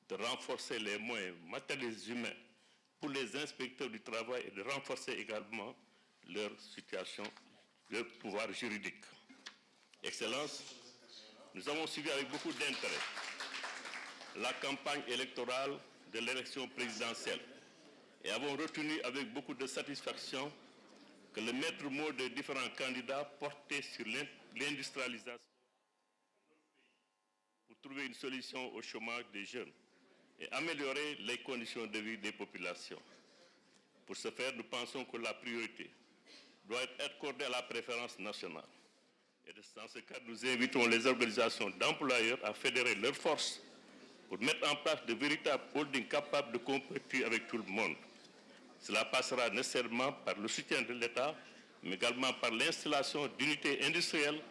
de renforcer les moyens matériels et humains pour les inspecteurs du travail et de renforcer également leur situation, leur pouvoir juridique. Excellences, nous avons suivi avec beaucoup d'intérêt la campagne électorale de l'élection présidentielle et avons retenu avec beaucoup de satisfaction que le maître mot des différents candidats portait sur l'industrialisation pour trouver une solution au chômage des jeunes et améliorer les conditions de vie des populations. Pour ce faire, nous pensons que la priorité doit être accordée à la préférence nationale. Et dans ce cadre, nous invitons les organisations d'employeurs à fédérer leurs forces pour mettre en place de véritables holdings capables de compétir avec tout le monde. Cela passera nécessairement par le soutien de l'État, mais également par l'installation d'unités industrielles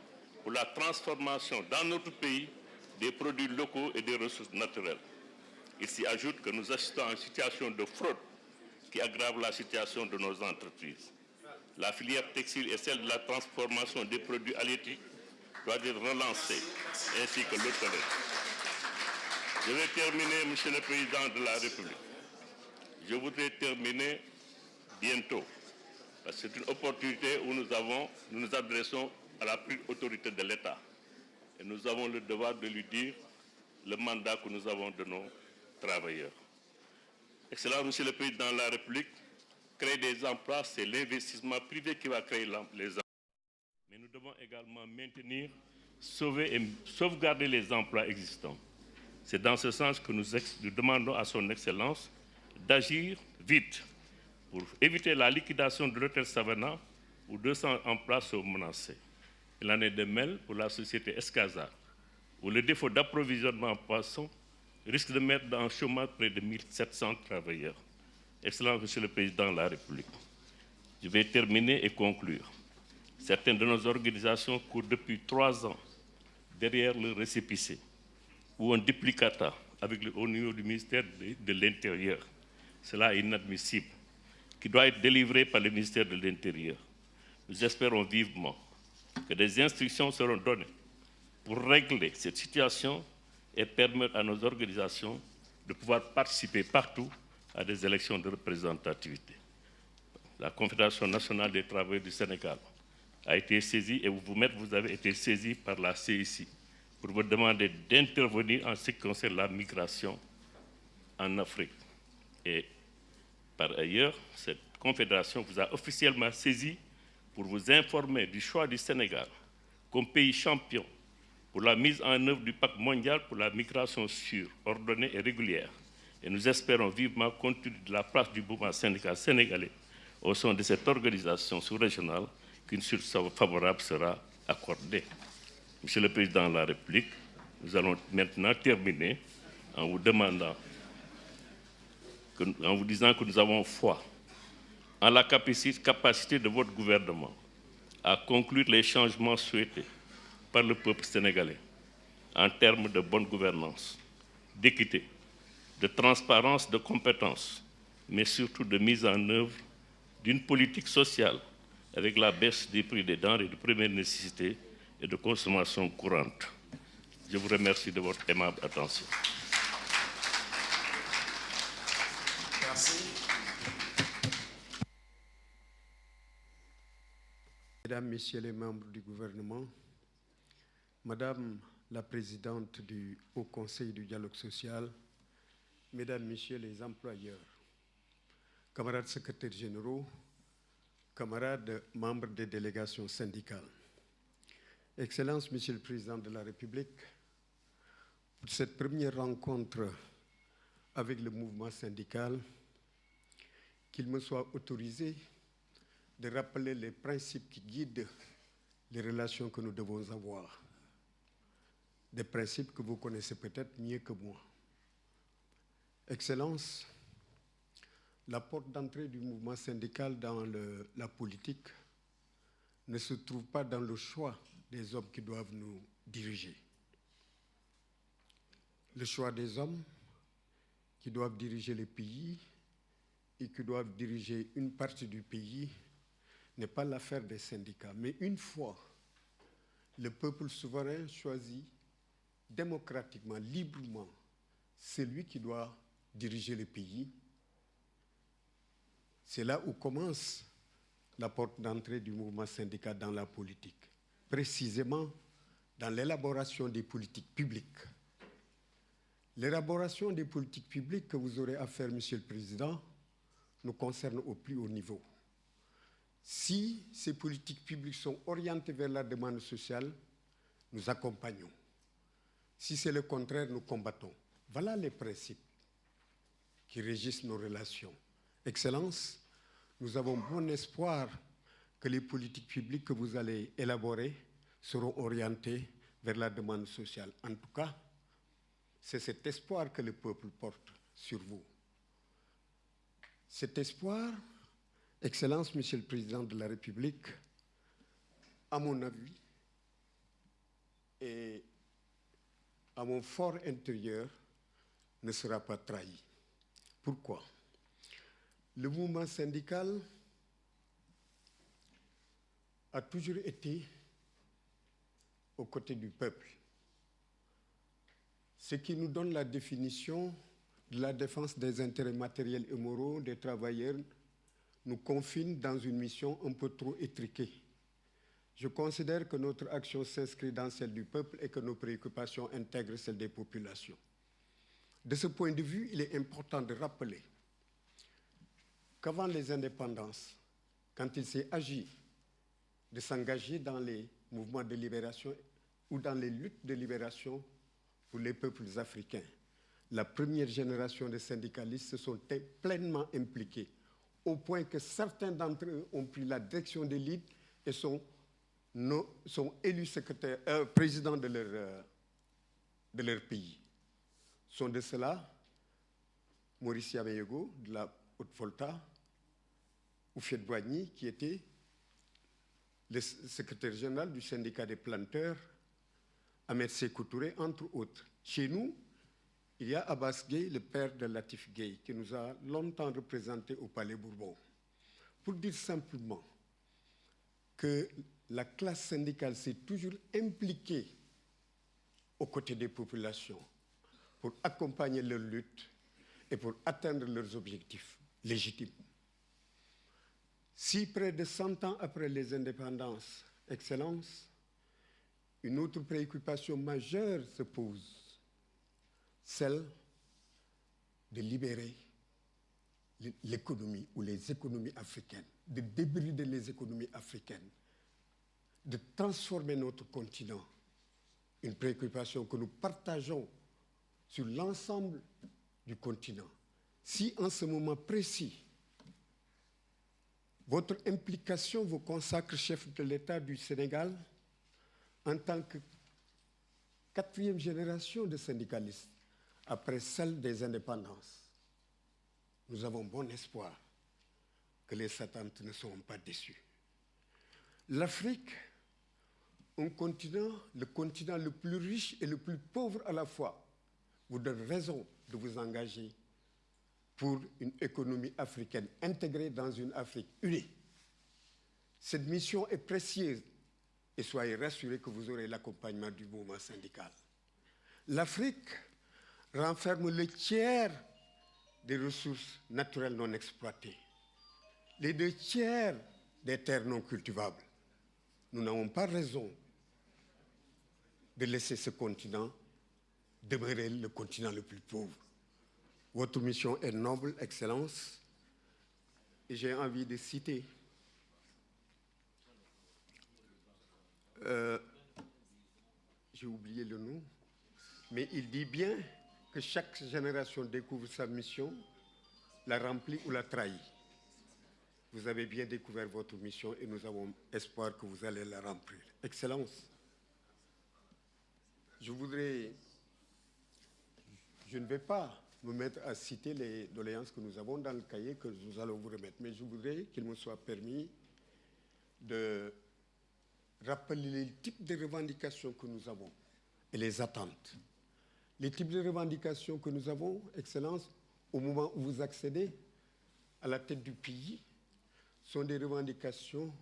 pour la transformation dans notre pays des produits locaux et des ressources naturelles. Il s'y ajoute que nous assistons à une situation de fraude qui aggrave la situation de nos entreprises. La filière textile et celle de la transformation des produits halieutiques doivent être relancées, ainsi que l'hôtellerie. Je vais terminer, Monsieur le Président de la République. Je voudrais terminer bientôt, parce que c'est une opportunité où nous nous adressons à la plus haute autorité de l'État. Et nous avons le devoir de lui dire le mandat que nous avons de nos travailleurs. Excellent, Monsieur le Président de la République, créer des emplois, c'est l'investissement privé qui va créer les emplois. Mais nous devons également maintenir, sauver et sauvegarder les emplois existants. C'est dans ce sens que nous demandons à son Excellence d'agir vite pour éviter la liquidation de l'hôtel Savannah où 200 emplois sont menacés. Il en est de même pour la société Escasa, où le défaut d'approvisionnement en poissons risque de mettre dans le chômage près de 1700 travailleurs. Excellent Monsieur le Président de la République, je vais terminer et conclure. Certaines de nos organisations courent depuis 3 ans derrière le récépissé ou un duplicata au niveau du ministère de l'Intérieur. Cela est inadmissible, qui doit être délivré par le ministère de l'Intérieur. Nous espérons vivement que des instructions seront données pour régler cette situation et permettre à nos organisations de pouvoir participer partout à des élections de représentativité. La Confédération nationale des travailleurs du Sénégal a été saisie et vous avez été saisi par la CIC pour vous demander d'intervenir en ce qui concerne la migration en Afrique. Et par ailleurs, cette confédération vous a officiellement saisi pour vous informer du choix du Sénégal comme pays champion pour la mise en œuvre du pacte mondial pour la migration sûre, ordonnée et régulière. Et nous espérons vivement, compte tenu de la place du mouvement syndical sénégalais au sein de cette organisation sous-régionale, qu'une suite favorable sera accordée. Monsieur le Président de la République, nous allons maintenant terminer en vous disant que nous avons foi en la capacité de votre gouvernement à conclure les changements souhaités par le peuple sénégalais en termes de bonne gouvernance, d'équité, de transparence, de compétence, mais surtout de mise en œuvre d'une politique sociale avec la baisse des prix des denrées de première nécessité et de consommation courante. Je vous remercie de votre aimable attention. Merci. Mesdames, Messieurs les membres du gouvernement, Madame la Présidente du Haut Conseil du dialogue social, Mesdames, Messieurs les employeurs, camarades secrétaires généraux, camarades membres des délégations syndicales, Excellences, Monsieur le Président de la République, pour cette première rencontre avec le mouvement syndical, qu'il me soit autorisé de rappeler les principes qui guident les relations que nous devons avoir. Des principes que vous connaissez peut-être mieux que moi. Excellences, la porte d'entrée du mouvement syndical dans la politique ne se trouve pas dans le choix des hommes qui doivent nous diriger. Le choix des hommes qui doivent diriger le pays et qui doivent diriger une partie du pays n'est pas l'affaire des syndicats. Mais une fois le peuple souverain choisit démocratiquement, librement, celui qui doit diriger le pays, c'est là où commence la porte d'entrée du mouvement syndical dans la politique, précisément dans l'élaboration des politiques publiques. L'élaboration des politiques publiques que vous aurez à faire, Monsieur le Président, nous concerne au plus haut niveau. Si ces politiques publiques sont orientées vers la demande sociale, nous accompagnons. Si c'est le contraire, nous combattons. Voilà les principes qui régissent nos relations. Excellences, nous avons bon espoir que les politiques publiques que vous allez élaborer seront orientées vers la demande sociale. En tout cas, c'est cet espoir que le peuple porte sur vous. Cet espoir, Excellence, Monsieur le Président de la République, à mon avis, et à mon fort intérieur, ne sera pas trahi. Pourquoi? Le mouvement syndical a toujours été aux côtés du peuple. Ce qui nous donne la définition de la défense des intérêts matériels et moraux des travailleurs nous confine dans une mission un peu trop étriquée. Je considère que notre action s'inscrit dans celle du peuple et que nos préoccupations intègrent celles des populations. De ce point de vue, il est important de rappeler qu'avant les indépendances, quand il s'est agi de s'engager dans les mouvements de libération ou dans les luttes de libération pour les peuples africains, la première génération de syndicalistes se sont pleinement impliqués, au point que certains d'entre eux ont pris la direction des leads et sont élus présidents de leur pays. Sont de cela Maurice Yamayego de la Haute-Volta, Houphouët-Boigny, qui était le secrétaire général du syndicat des planteurs, Ahmed Sékou Touré, entre autres. Chez nous, il y a Abbas Gueye, le père de Latif Gueye, qui nous a longtemps représentés au Palais Bourbon. Pour dire simplement que la classe syndicale s'est toujours impliquée aux côtés des populations pour accompagner leur lutte et pour atteindre leurs objectifs légitimes. Si près de 100 ans après les indépendances, Excellence, une autre préoccupation majeure se pose, celle de libérer l'économie ou les économies africaines, de débrider les économies africaines, de transformer notre continent, une préoccupation que nous partageons sur l'ensemble du continent. Si en ce moment précis, votre implication vous consacre chef de l'État du Sénégal en tant que 4e génération de syndicalistes, après celle des indépendances, nous avons bon espoir que les attentes ne seront pas déçues. L'Afrique, un continent, le continent le plus riche et le plus pauvre à la fois, vous donne raison de vous engager pour une économie africaine intégrée dans une Afrique unie. Cette mission est précieuse et soyez rassurés que vous aurez l'accompagnement du mouvement syndical. L'Afrique renferme le tiers des ressources naturelles non exploitées, les 2 tiers des terres non cultivables. Nous n'avons pas raison de laisser ce continent demeurer le continent le plus pauvre. Votre mission est noble, Excellence, et j'ai envie de citer j'ai oublié le nom, mais il dit bien que chaque génération découvre sa mission, la remplit ou la trahit. Vous avez bien découvert votre mission et nous avons espoir que vous allez la remplir. Excellence, je ne vais pas me mettre à citer les doléances que nous avons dans le cahier que nous allons vous remettre, mais je voudrais qu'il me soit permis de rappeler les types de revendications que nous avons et les attentes. Les types de revendications que nous avons, Excellence, au moment où vous accédez à la tête du pays, sont des revendications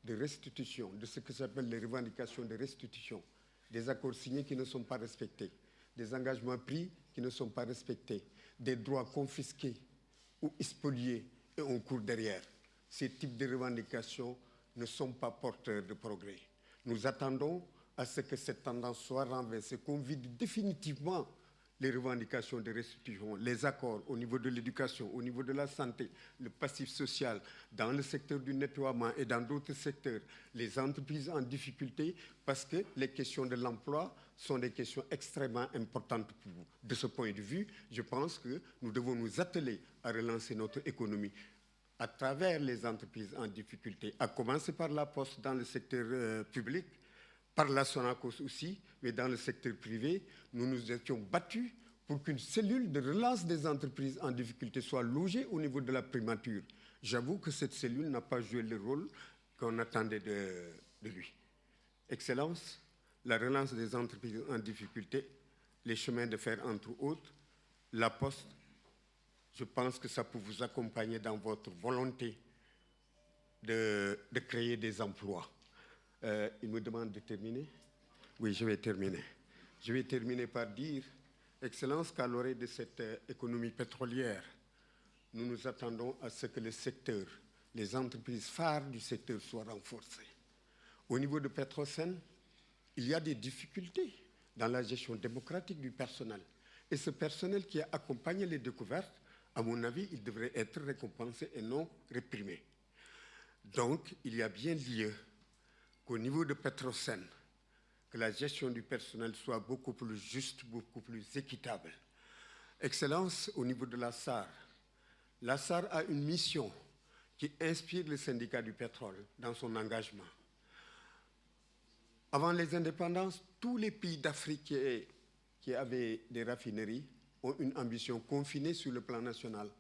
de restitution, de ce que j'appelle les revendications de restitution, des accords signés qui ne sont pas respectés, des engagements pris qui ne sont pas respectés, des droits confisqués ou spoliés et on court derrière. Ces types de revendications ne sont pas porteurs de progrès. Nous attendons à ce que cette tendance soit renversée, qu'on vide définitivement les revendications de restitution, les accords au niveau de l'éducation, au niveau de la santé, le passif social, dans le secteur du nettoiement et dans d'autres secteurs, les entreprises en difficulté, parce que les questions de l'emploi sont des questions extrêmement importantes pour vous. De ce point de vue, je pense que nous devons nous atteler à relancer notre économie à travers les entreprises en difficulté, à commencer par la Poste dans le secteur public, par la Sonacos aussi, mais dans le secteur privé, nous nous étions battus pour qu'une cellule de relance des entreprises en difficulté soit logée au niveau de la primature. J'avoue que cette cellule n'a pas joué le rôle qu'on attendait de lui. Excellence, la relance des entreprises en difficulté, les chemins de fer entre autres, la Poste, je pense que ça peut vous accompagner dans votre volonté de créer des emplois. Il me demande de terminer. Oui, je vais terminer. Je vais terminer par dire, Excellence, qu'à l'orée de cette économie pétrolière, nous nous attendons à ce que le secteur, les entreprises phares du secteur soient renforcées. Au niveau de Petrosen, il y a des difficultés dans la gestion démocratique du personnel. Et ce personnel qui a accompagné les découvertes, à mon avis, il devrait être récompensé et non réprimé. Donc, il y a bien lieu qu'au niveau de Petrosen, que la gestion du personnel soit beaucoup plus juste, beaucoup plus équitable. Excellence, au niveau de la SAR a une mission qui inspire le syndicat du pétrole dans son engagement. Avant les indépendances, tous les pays d'Afrique qui avaient des raffineries ont une ambition confinée sur le plan national.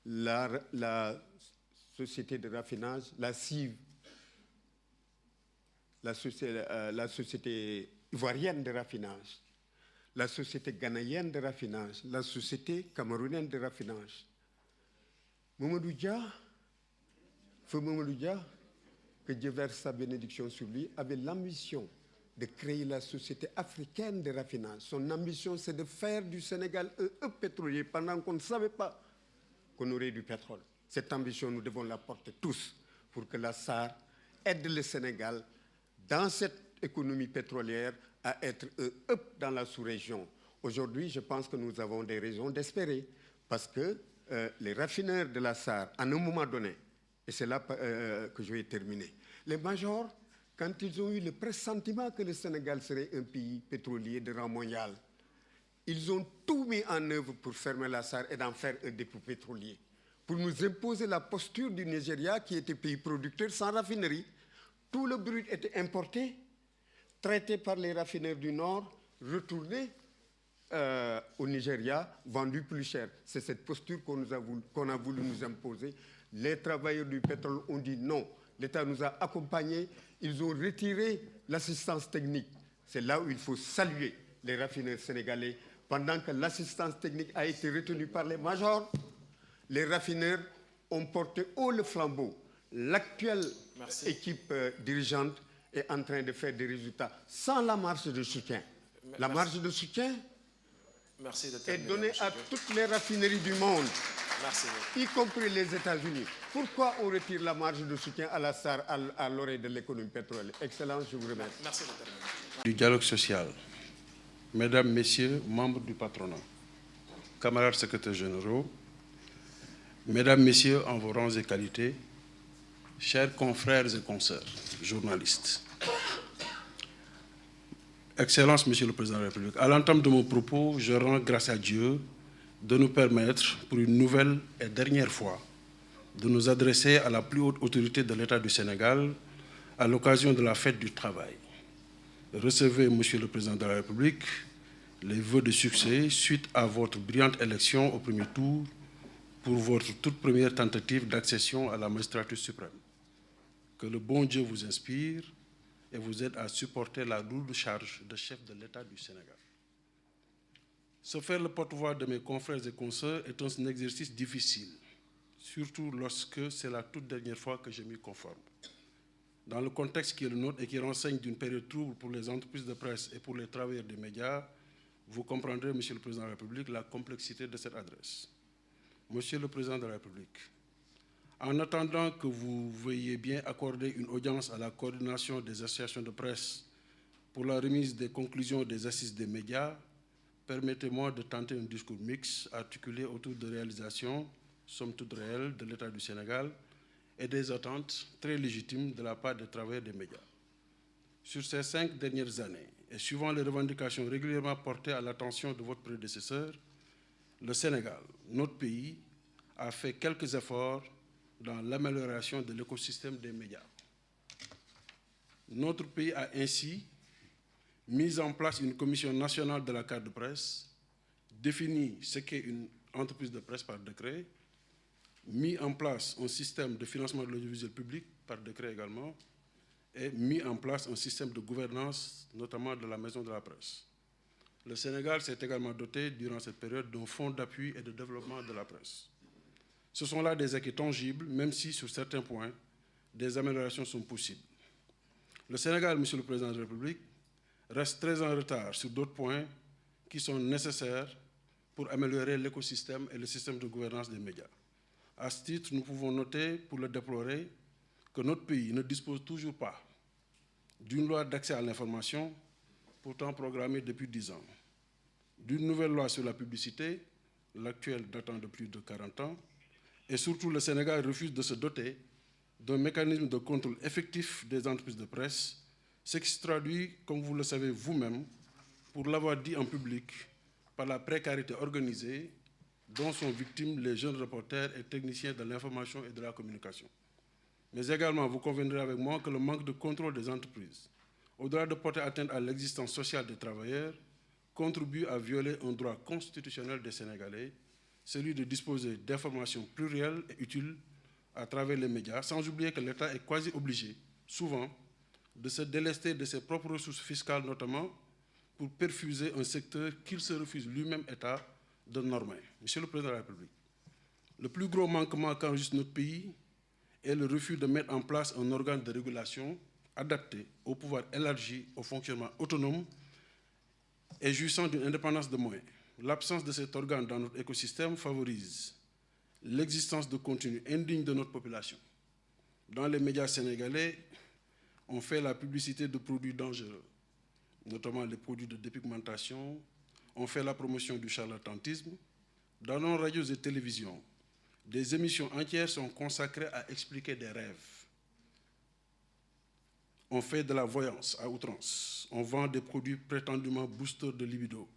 La société de raffinage, la CIV, la société ivoirienne de raffinage, la société ghanéenne de raffinage, la société camerounaise de raffinage. Mamadou Dia, feu Mamadou Dia, que Dieu verse sa bénédiction sur lui, avait l'ambition de créer la société africaine de raffinage. Son ambition, c'est de faire du Sénégal un hub pétrolier pendant qu'on ne savait pas qu'on aurait du pétrole. Cette ambition, nous devons la porter tous pour que la SAR aide le Sénégal dans cette économie pétrolière à être un hub dans la sous-région. Aujourd'hui, je pense que nous avons des raisons d'espérer parce que les raffineurs de la SAR, à un moment donné, et c'est là que je vais terminer, les majors, quand ils ont eu le pressentiment que le Sénégal serait un pays pétrolier de rang mondial, ils ont tout mis en œuvre pour fermer la SAR et d'en faire un dépôt pétrolier, pour nous imposer la posture du Nigeria qui était pays producteur sans raffinerie. Tout le brut était importé, traité par les raffineurs du Nord, retourné au Nigeria, vendu plus cher. C'est cette posture qu'on a voulu nous imposer. Les travailleurs du pétrole ont dit non. L'État nous a accompagnés. Ils ont retiré l'assistance technique. C'est là où il faut saluer les raffineurs sénégalais. Pendant que l'assistance technique a été retenue par les majors, les raffineurs ont porté haut le flambeau. L'actuelle équipe dirigeante est en train de faire des résultats sans la marge de soutien. La marge de soutien est donnée à toutes les raffineries du monde, y compris les États-Unis. Pourquoi on retire la marge de soutien à la SAR à l'orée de l'économie pétrolière? Excellence, je vous remercie. Merci de terminer. Du dialogue social, Mesdames, Messieurs, membres du patronat, camarades secrétaires généraux, Mesdames, Messieurs, en vos rangs et qualités, chers confrères et consoeurs, journalistes, Excellence, Monsieur le Président de la République, à l'entame de mon propos, je rends grâce à Dieu de nous permettre, pour une nouvelle et dernière fois, de nous adresser à la plus haute autorité de l'État du Sénégal à l'occasion de la fête du travail. Recevez, Monsieur le Président de la République, les vœux de succès suite à votre brillante élection au premier tour pour votre toute première tentative d'accession à la magistrature suprême. Que le bon Dieu vous inspire et vous aide à supporter la lourde charge de chef de l'État du Sénégal. Se faire le porte-voix de mes confrères et consoeurs est un exercice difficile, surtout lorsque c'est la toute dernière fois que je m'y conforme. Dans le contexte qui est le nôtre et qui renseigne d'une période trouble pour les entreprises de presse et pour les travailleurs des médias, vous comprendrez, Monsieur le Président de la République, la complexité de cette adresse. Monsieur le Président de la République, en attendant que vous veuillez bien accorder une audience à la coordination des associations de presse pour la remise des conclusions des assises des médias, permettez-moi de tenter un discours mixte articulé autour de réalisations, somme toute réelles, de l'État du Sénégal et des attentes très légitimes de la part des travailleurs des médias. Sur ces 5 dernières années, et suivant les revendications régulièrement portées à l'attention de votre prédécesseur, le Sénégal, notre pays, a fait quelques efforts dans l'amélioration de l'écosystème des médias. Notre pays a ainsi mis en place une commission nationale de la carte de presse, défini ce qu'est une entreprise de presse par décret, mis en place un système de financement de l'audiovisuel public par décret également, et mis en place un système de gouvernance, notamment de la maison de la presse. Le Sénégal s'est également doté, durant cette période, d'un fonds d'appui et de développement de la presse. Ce sont là des acquis tangibles, même si, sur certains points, des améliorations sont possibles. Le Sénégal, Monsieur le Président de la République, reste très en retard sur d'autres points qui sont nécessaires pour améliorer l'écosystème et le système de gouvernance des médias. À ce titre, nous pouvons noter, pour le déplorer, que notre pays ne dispose toujours pas d'une loi d'accès à l'information, pourtant programmée depuis 10 ans, d'une nouvelle loi sur la publicité, l'actuelle datant de plus de 40 ans, et surtout le Sénégal refuse de se doter d'un mécanisme de contrôle effectif des entreprises de presse, ce qui se traduit, comme vous le savez vous-même, pour l'avoir dit en public, par la précarité organisée dont sont victimes les jeunes reporters et techniciens de l'information et de la communication. Mais également, vous conviendrez avec moi que le manque de contrôle des entreprises, au-delà de porter atteinte à l'existence sociale des travailleurs, contribue à violer un droit constitutionnel des Sénégalais, celui de disposer d'informations plurielles et utiles à travers les médias, sans oublier que l'État est quasi obligé, souvent, de se délester de ses propres ressources fiscales notamment, pour perfuser un secteur qu'il se refuse lui-même, État, de normer. Monsieur le Président de la République, le plus gros manquement qu'enregistre notre pays est le refus de mettre en place un organe de régulation adapté au pouvoir élargi, au fonctionnement autonome et jouissant d'une indépendance de moyens. L'absence de cet organe dans notre écosystème favorise l'existence de contenus indignes de notre population. Dans les médias sénégalais, on fait la publicité de produits dangereux, notamment les produits de dépigmentation, on fait la promotion du charlatanisme. Dans nos radios et télévisions, des émissions entières sont consacrées à expliquer des rêves. On fait de la voyance à outrance. On vend des produits prétendument boosters de libido.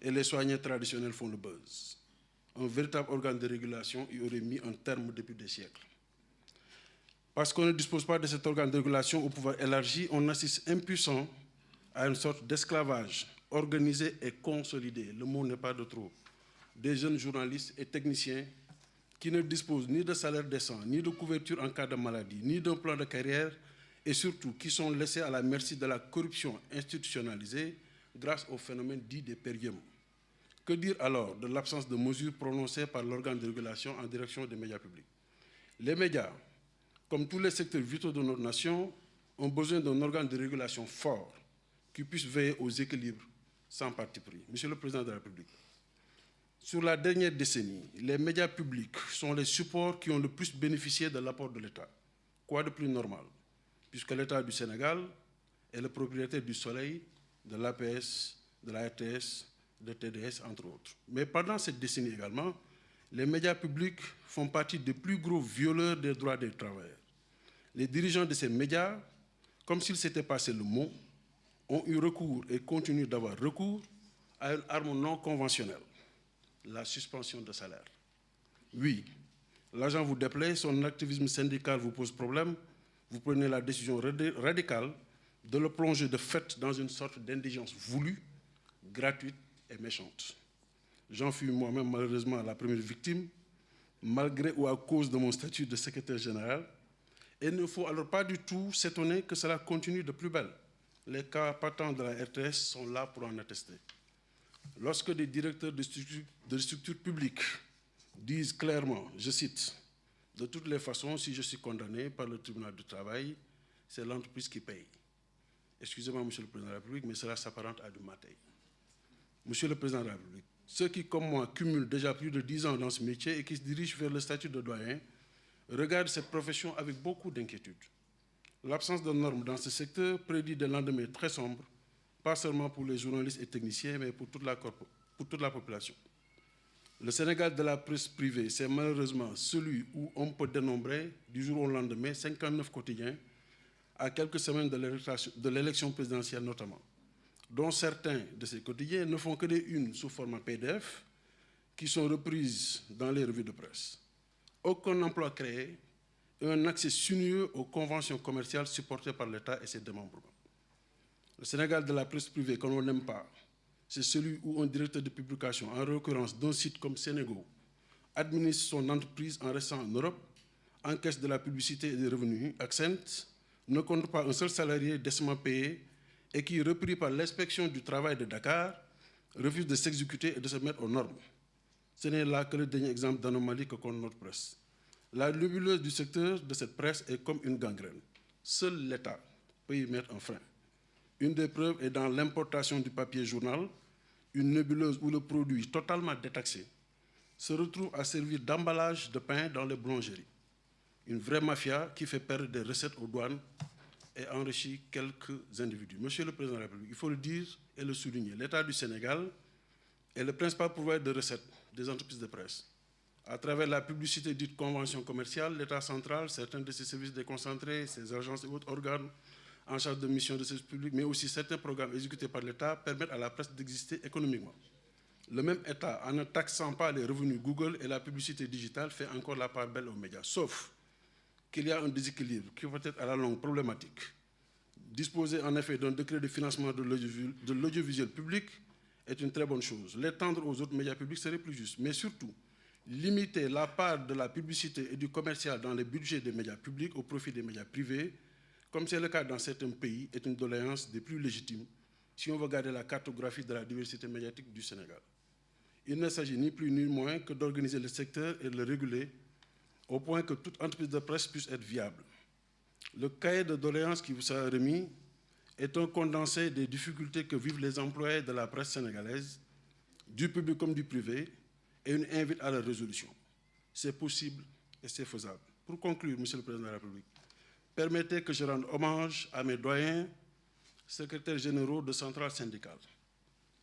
Et les soignants traditionnels font le buzz. Un véritable organe de régulation y aurait mis un terme depuis des siècles. Parce qu'on ne dispose pas de cet organe de régulation au pouvoir élargi, on assiste impuissant à une sorte d'esclavage organisé et consolidé, le mot n'est pas de trop, des jeunes journalistes et techniciens qui ne disposent ni de salaire décent, ni de couverture en cas de maladie, ni d'un plan de carrière, et surtout qui sont laissés à la merci de la corruption institutionnalisée grâce au phénomène dit des per diem. Que dire alors de l'absence de mesures prononcées par l'organe de régulation en direction des médias publics? Les médias, comme tous les secteurs vitaux de notre nation, ont besoin d'un organe de régulation fort qui puisse veiller aux équilibres sans parti pris. Monsieur le Président de la République, sur la dernière décennie, les médias publics sont les supports qui ont le plus bénéficié de l'apport de l'État. Quoi de plus normal, puisque l'État du Sénégal est le propriétaire du Soleil, de l'APS, de la RTS, de TDS, entre autres. Mais pendant cette décennie également, les médias publics font partie des plus gros violeurs des droits des travailleurs. Les dirigeants de ces médias, comme s'il s'était passé le mot, ont eu recours et continuent d'avoir recours à une arme non conventionnelle, la suspension de salaire. Oui, L'agent vous déplaît, son activisme syndical vous pose problème, vous prenez la décision radicale de le plonger de fait dans une sorte d'indigence voulue, gratuite et méchante. J'en fus moi-même malheureusement la première victime, malgré ou à cause de mon statut de secrétaire général. Et il ne faut alors pas du tout s'étonner que cela continue de plus belle. Les cas patents de la RTS sont là pour en attester. Lorsque des directeurs de structures publiques disent clairement, je cite, « De toutes les façons, si je suis condamné par le tribunal du travail, c'est l'entreprise qui paye. » Excusez-moi, Monsieur le Président de la République, mais cela s'apparente à du matin. Monsieur le Président de la République, ceux qui, comme moi, cumulent déjà plus de 10 ans dans ce métier et qui se dirigent vers le statut de doyen, regardent cette profession avec beaucoup d'inquiétude. L'absence de normes dans ce secteur prédit des lendemains très sombres, pas seulement pour les journalistes et techniciens, mais pour toute la population. Le Sénégal de la presse privée, c'est malheureusement celui où on peut dénombrer, du jour au lendemain, 59 quotidiens, à quelques semaines de l'élection présidentielle notamment, dont certains de ces quotidiens ne font que des unes sous format PDF, qui sont reprises dans les revues de presse. Aucun emploi créé et un accès sinueux aux conventions commerciales supportées par l'État et ses démembrements. Le Sénégal de la presse privée, qu'on n'aime pas, c'est celui où un directeur de publication, en l'occurrence d'un site comme Sénégo, administre son entreprise en restant en Europe, encaisse de la publicité et des revenus, Accent, ne compte pas un seul salarié décemment payé et qui, repris par l'inspection du travail de Dakar, refuse de s'exécuter et de se mettre aux normes. Ce n'est là que le dernier exemple d'anomalie que compte notre presse. La nébuleuse du secteur de cette presse est comme une gangrène. Seul l'État peut y mettre un frein. Une des preuves est dans l'importation du papier journal, une nébuleuse où le produit totalement détaxé se retrouve à servir d'emballage de pain dans les boulangeries. Une vraie mafia qui fait perdre des recettes aux douanes et enrichit quelques individus. Monsieur le Président de la République, il faut le dire et le souligner, l'État du Sénégal est le principal pourvoyeur de recettes des entreprises de presse. À travers la publicité dite convention commerciale, l'État central, certains de ses services déconcentrés, ses agences et autres organes en charge de missions de service public, mais aussi certains programmes exécutés par l'État permettent à la presse d'exister économiquement. Le même État, en ne taxant pas les revenus Google et la publicité digitale, fait encore la part belle aux médias. Sauf qu'il y a un déséquilibre qui peut être à la longue problématique. Disposer en effet d'un décret de financement de l'audiovisuel public est une très bonne chose. L'étendre aux autres médias publics serait plus juste. Mais surtout, limiter la part de la publicité et du commercial dans les budgets des médias publics au profit des médias privés, comme c'est le cas dans certains pays, est une doléance des plus légitimes si on veut garder la cartographie de la diversité médiatique du Sénégal. Il ne s'agit ni plus ni moins que d'organiser le secteur et de le réguler au point que toute entreprise de presse puisse être viable. Le cahier de doléances qui vous sera remis est un condensé des difficultés que vivent les employés de la presse sénégalaise, du public comme du privé, et une invite à la résolution. C'est possible et c'est faisable. Pour conclure, Monsieur le Président de la République, permettez que je rende hommage à mes doyens, secrétaires généraux de centrales syndicales.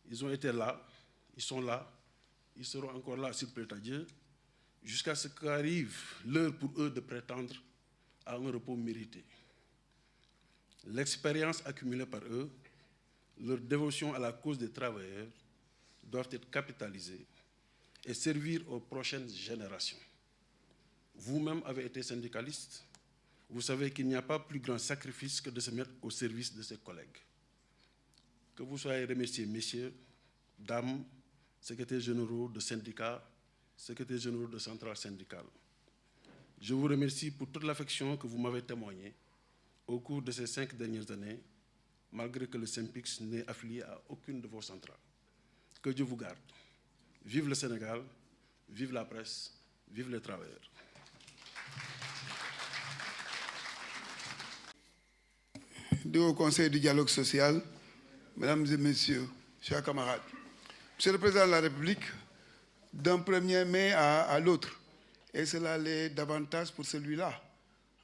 Ils ont été là, ils sont là, ils seront encore là, s'il plaît à Dieu, jusqu'à ce qu'arrive l'heure pour eux de prétendre à un repos mérité. L'expérience accumulée par eux, leur dévotion à la cause des travailleurs doivent être capitalisées et servir aux prochaines générations. Vous-même avez été syndicaliste, vous savez qu'il n'y a pas plus grand sacrifice que de se mettre au service de ses collègues. Que vous soyez remerciés, messieurs, dames, secrétaires généraux de syndicats, secrétaires généraux de centrales syndicales. Je vous remercie pour toute l'affection que vous m'avez témoignée au cours de ces 5 dernières années, malgré que le SYNPICS n'est affilié à aucune de vos centrales. Que Dieu vous garde. Vive le Sénégal, vive la presse, vive les travailleurs. Du Haut Conseil du dialogue social, mesdames et messieurs, chers camarades, Monsieur le Président de la République, d'un 1er mai à l'autre, et cela l'est davantage pour celui-là,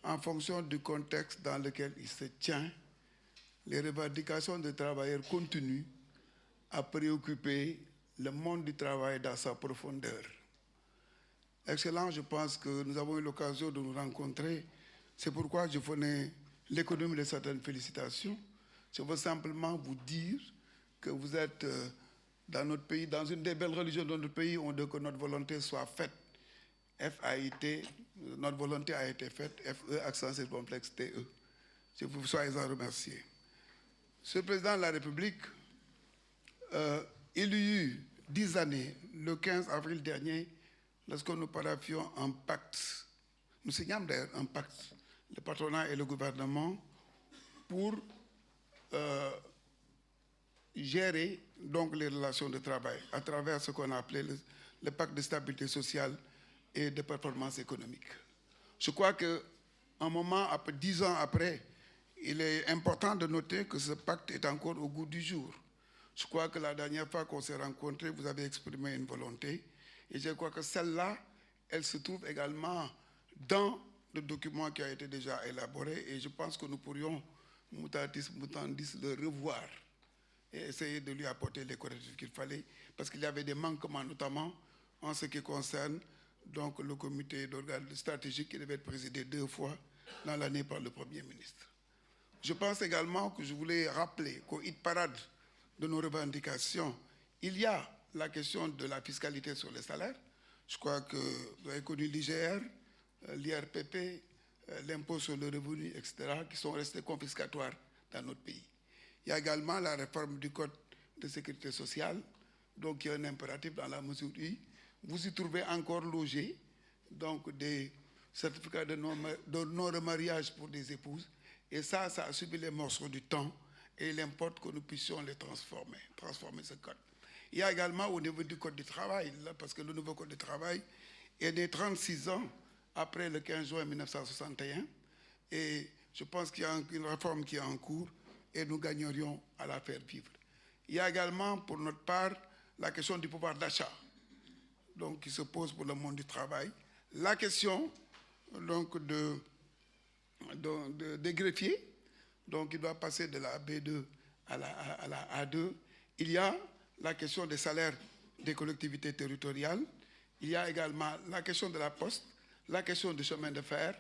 en fonction du contexte dans lequel il se tient, les revendications des travailleurs continuent à préoccuper le monde du travail dans sa profondeur. Excellent, je pense que nous avons eu l'occasion de nous rencontrer. C'est pourquoi je venais l'économie de certaines félicitations. Je veux simplement vous dire que vous êtes dans notre pays, dans une des belles religions de notre pays, on veut que notre volonté soit faite notre volonté a été faite, FE, accent circonflexe TE. Je vous soyez en remercier. Monsieur le Président de la République, il y eut 10 années, le 15 avril dernier, lorsque nous paraphions un pacte, nous signons d'ailleurs un pacte, le patronat et le gouvernement, pour gérer donc les relations de travail à travers ce qu'on a appelé le pacte de stabilité sociale et de performance économique. Je crois qu'un moment, après 10 ans après, il est important de noter que ce pacte est encore au goût du jour. Je crois que la dernière fois qu'on s'est rencontrés, vous avez exprimé une volonté, et je crois que celle-là, elle se trouve également dans le document qui a été déjà élaboré, et je pense que nous pourrions, mutatis mutandis, le revoir et essayer de lui apporter les correctifs qu'il fallait, parce qu'il y avait des manquements, notamment en ce qui concerne donc, le comité d'organes stratégiques qui devait être présidé 2 fois dans l'année par le Premier ministre. Je pense également que je voulais rappeler qu'au hit parade de nos revendications, il y a la question de la fiscalité sur les salaires. Je crois que vous avez connu l'IGR, l'IRPP, l'impôt sur le revenu, etc., qui sont restés confiscatoires dans notre pays. Il y a également la réforme du Code de sécurité sociale, donc qui est un impératif dans la mesure où vous y trouvez encore logé donc des certificats de non-remariage pour des épouses. Et ça a subi les morceaux du temps et il importe que nous puissions les transformer ce code. Il y a également au niveau du Code du travail, là, parce que le nouveau Code du travail est né 36 ans après le 15 juin 1961. Et je pense qu'il y a une réforme qui est en cours et nous gagnerions à la faire vivre. Il y a également, pour notre part, la question du pouvoir d'achat, donc qui se pose pour le monde du travail. La question donc, des greffiers, donc il doit passer de la B2 à la A2. Il y a la question des salaires des collectivités territoriales. Il y a également la question de la poste, la question du chemin de fer,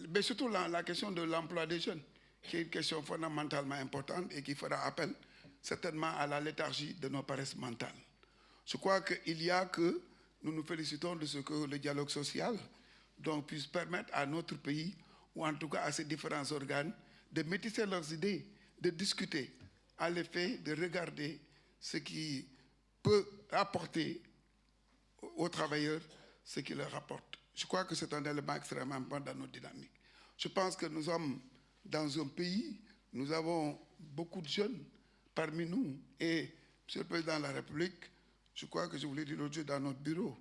mais surtout la question de l'emploi des jeunes, qui est une question fondamentalement importante et qui fera appel certainement à la léthargie de nos paresses mentales. Je crois qu'il y a que nous nous félicitons de ce que le dialogue social donc, puisse permettre à notre pays, ou en tout cas à ces différents organes, de métisser leurs idées, de discuter, à l'effet de regarder ce qui peut apporter aux travailleurs ce qui leur apporte. Je crois que c'est un élément extrêmement important dans notre dynamique. Je pense que nous sommes dans un pays, nous avons beaucoup de jeunes parmi nous. Et, Monsieur le Président de la République, je crois que je vous l'ai dit l'autre jour dans notre bureau,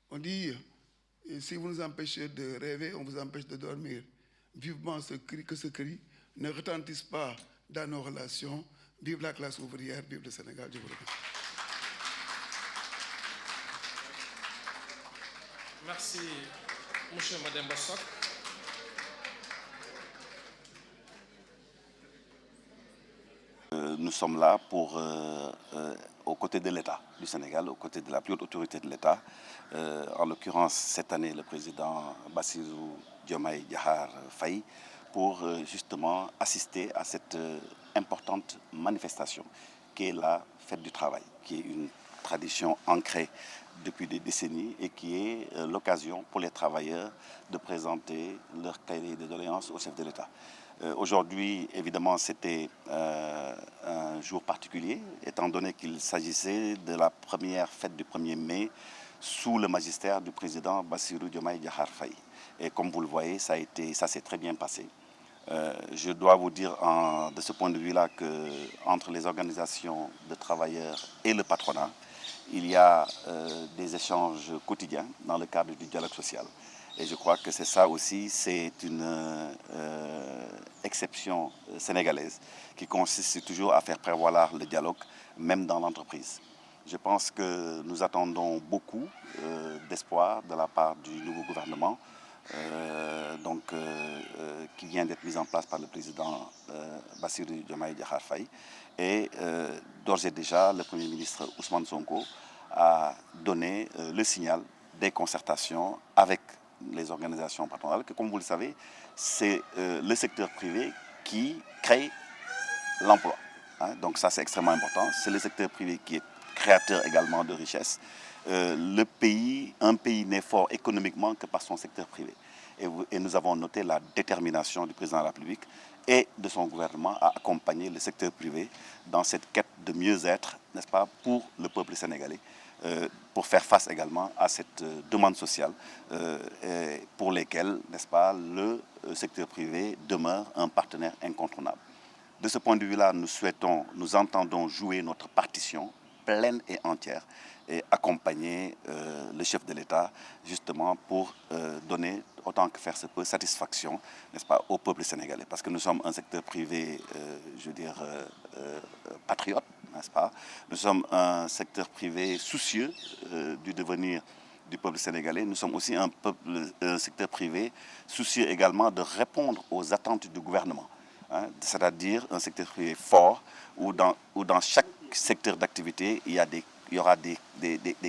on dit, si vous nous empêchez de rêver, on vous empêche de dormir. Vivement que ce cri ne retentisse pas dans nos relations. Vive la classe ouvrière, vive le Sénégal. Je vous remercie. Merci, M. Mademba Sok. Nous sommes là aux côtés de l'État du Sénégal, aux côtés de la plus haute autorité de l'État. En l'occurrence, cette année, le président Bassirou Diomaye Diakhar Faye, pour justement assister à cette importante manifestation qui est la fête du travail, qui est une tradition ancrée depuis des décennies et qui est l'occasion pour les travailleurs de présenter leur cahier de doléances au chef de l'État. Aujourd'hui, évidemment, c'était un jour particulier, étant donné qu'il s'agissait de la première fête du 1er mai sous le magistère du président Bassirou Diomaye Diakhar Faye. Et comme vous le voyez, ça s'est très bien passé. Je dois vous dire de ce point de vue-là qu'entre les organisations de travailleurs et le patronat, il y a des échanges quotidiens dans le cadre du dialogue social. Et je crois que c'est ça aussi, c'est une exception sénégalaise qui consiste toujours à faire prévaloir le dialogue, même dans l'entreprise. Je pense que nous attendons beaucoup d'espoir de la part du nouveau gouvernement, qui vient d'être mis en place par le président Bassirou Diomaye Diakhar Faye. Et d'ores et déjà, le Premier ministre Ousmane Sonko a donné le signal des concertations avec les organisations patronales, que comme vous le savez, c'est le secteur privé qui crée l'emploi. Donc ça, c'est extrêmement important. C'est le secteur privé qui est créateur également de richesses. un pays n'est fort économiquement que par son secteur privé. Et nous avons noté la détermination du président de la République et de son gouvernement à accompagner le secteur privé dans cette quête de mieux-être, n'est-ce pas, pour le peuple sénégalais, pour faire face également à cette demande sociale pour lesquelles, n'est-ce pas, le secteur privé demeure un partenaire incontournable. De ce point de vue-là, nous entendons jouer notre partition pleine et entière et accompagner le chef de l'État justement pour donner autant que faire se peut satisfaction, n'est-ce pas, au peuple sénégalais. Parce que nous sommes un secteur privé, je veux dire, patriote, n'est-ce pas? Nous sommes un secteur privé soucieux du devenir du peuple sénégalais. Nous sommes aussi un secteur privé soucieux également de répondre aux attentes du gouvernement. Hein, c'est-à-dire un secteur privé fort où dans chaque secteur d'activité, il y aura des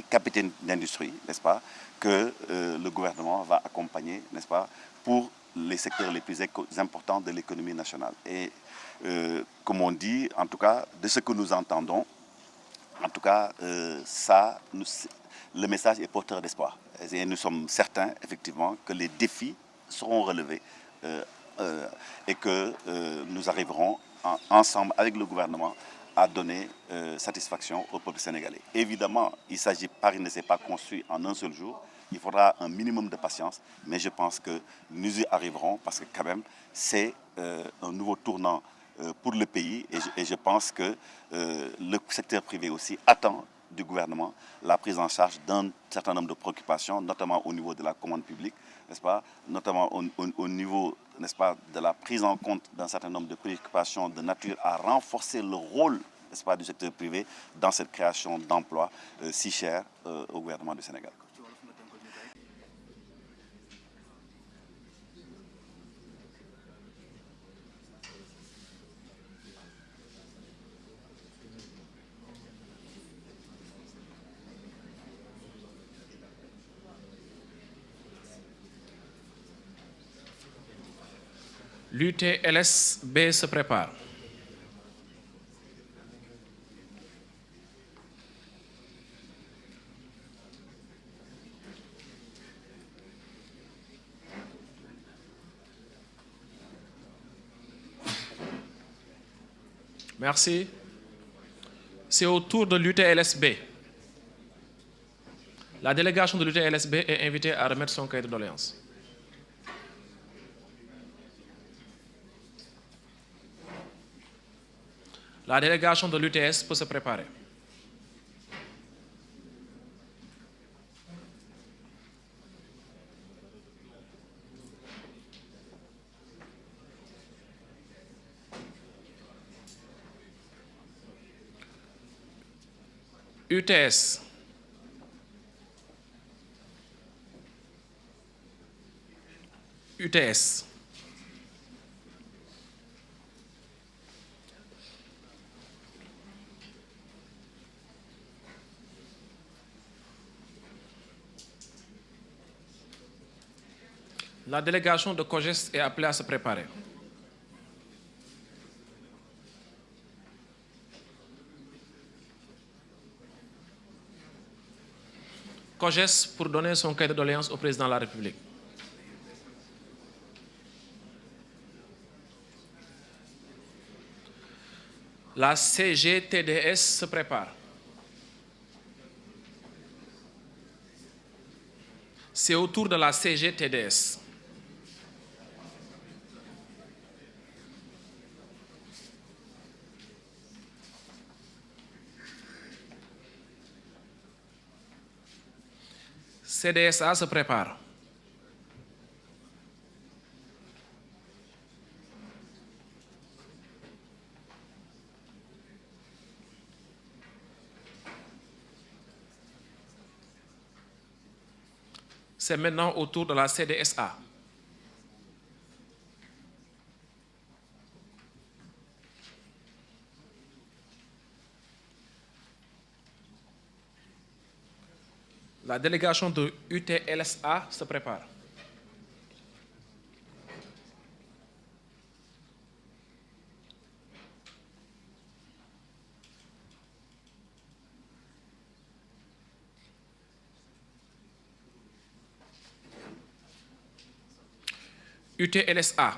capitaines d'industrie, n'est-ce pas, que le gouvernement va accompagner, n'est-ce pas, pour les secteurs les plus importants de l'économie nationale. Et comme on dit, en tout cas, de ce que nous entendons, en tout cas, le message est porteur d'espoir. Et nous sommes certains, effectivement, que les défis seront relevés et que nous arriverons ensemble avec le gouvernement à donner satisfaction au peuple sénégalais. Évidemment, Paris ne s'est pas construit en un seul jour. Il faudra un minimum de patience, mais je pense que nous y arriverons parce que quand même, c'est un nouveau tournant pour le pays et je pense que le secteur privé aussi attend du gouvernement la prise en charge d'un certain nombre de préoccupations, notamment au niveau de la commande publique, n'est-ce pas, notamment au niveau, n'est-ce pas, de la prise en compte d'un certain nombre de préoccupations de nature à renforcer le rôle, n'est-ce pas, du secteur privé dans cette création d'emplois si chère au gouvernement du Sénégal. L'UTLSB se prépare. Merci. C'est au tour de l'UTLSB. La délégation de l'UTLSB est invitée à remettre son cahier de doléances. La délégation de l'UTS peut se préparer. UTS. UTS. La délégation de COGES est appelée à se préparer. COGES pour donner son cahier de doléances au président de la République. La CGTDS se prépare. C'est au tour de la CGTDS. CDSA se prépare. C'est maintenant au tour de la CDSA. La délégation de UTLSA se prépare. UTLSA.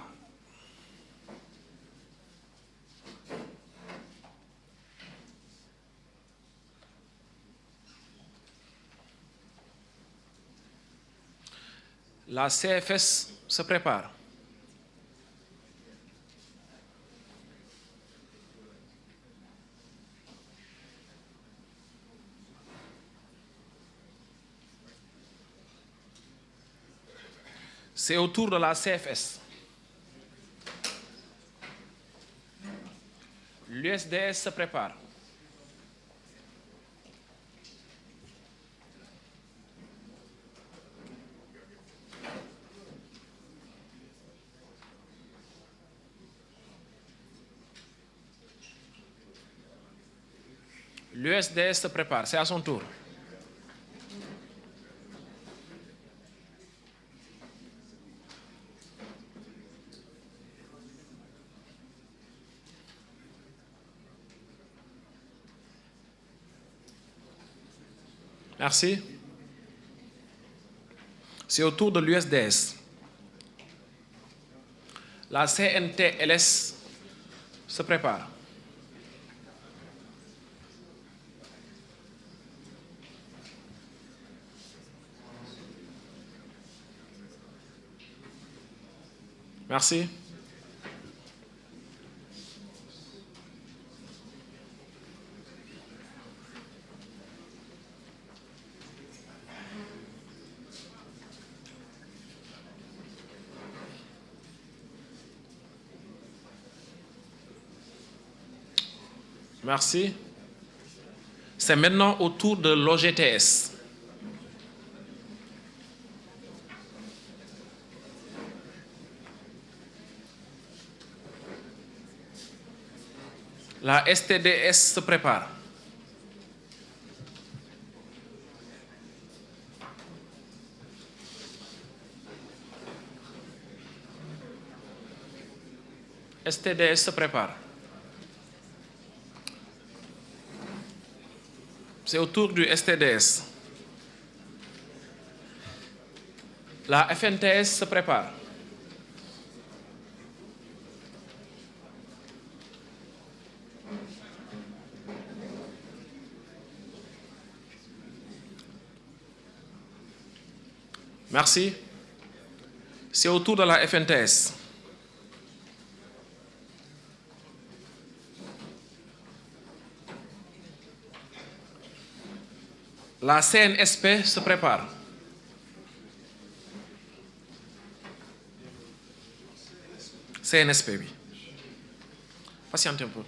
La CFS se prépare. C'est au tour de la CFS. L'USDS se prépare. L'USDS se prépare, c'est à son tour. Merci. C'est au tour de l'USDS. La CNTLS se prépare. Merci. Merci. C'est maintenant au tour de l'OGTS. La STDS se prépare. STDS se prépare. C'est au tour du STDS. La FNTS se prépare. Merci. C'est au tour de la FNTS. La CNSP se prépare. CNSP, oui. Patientez un peu.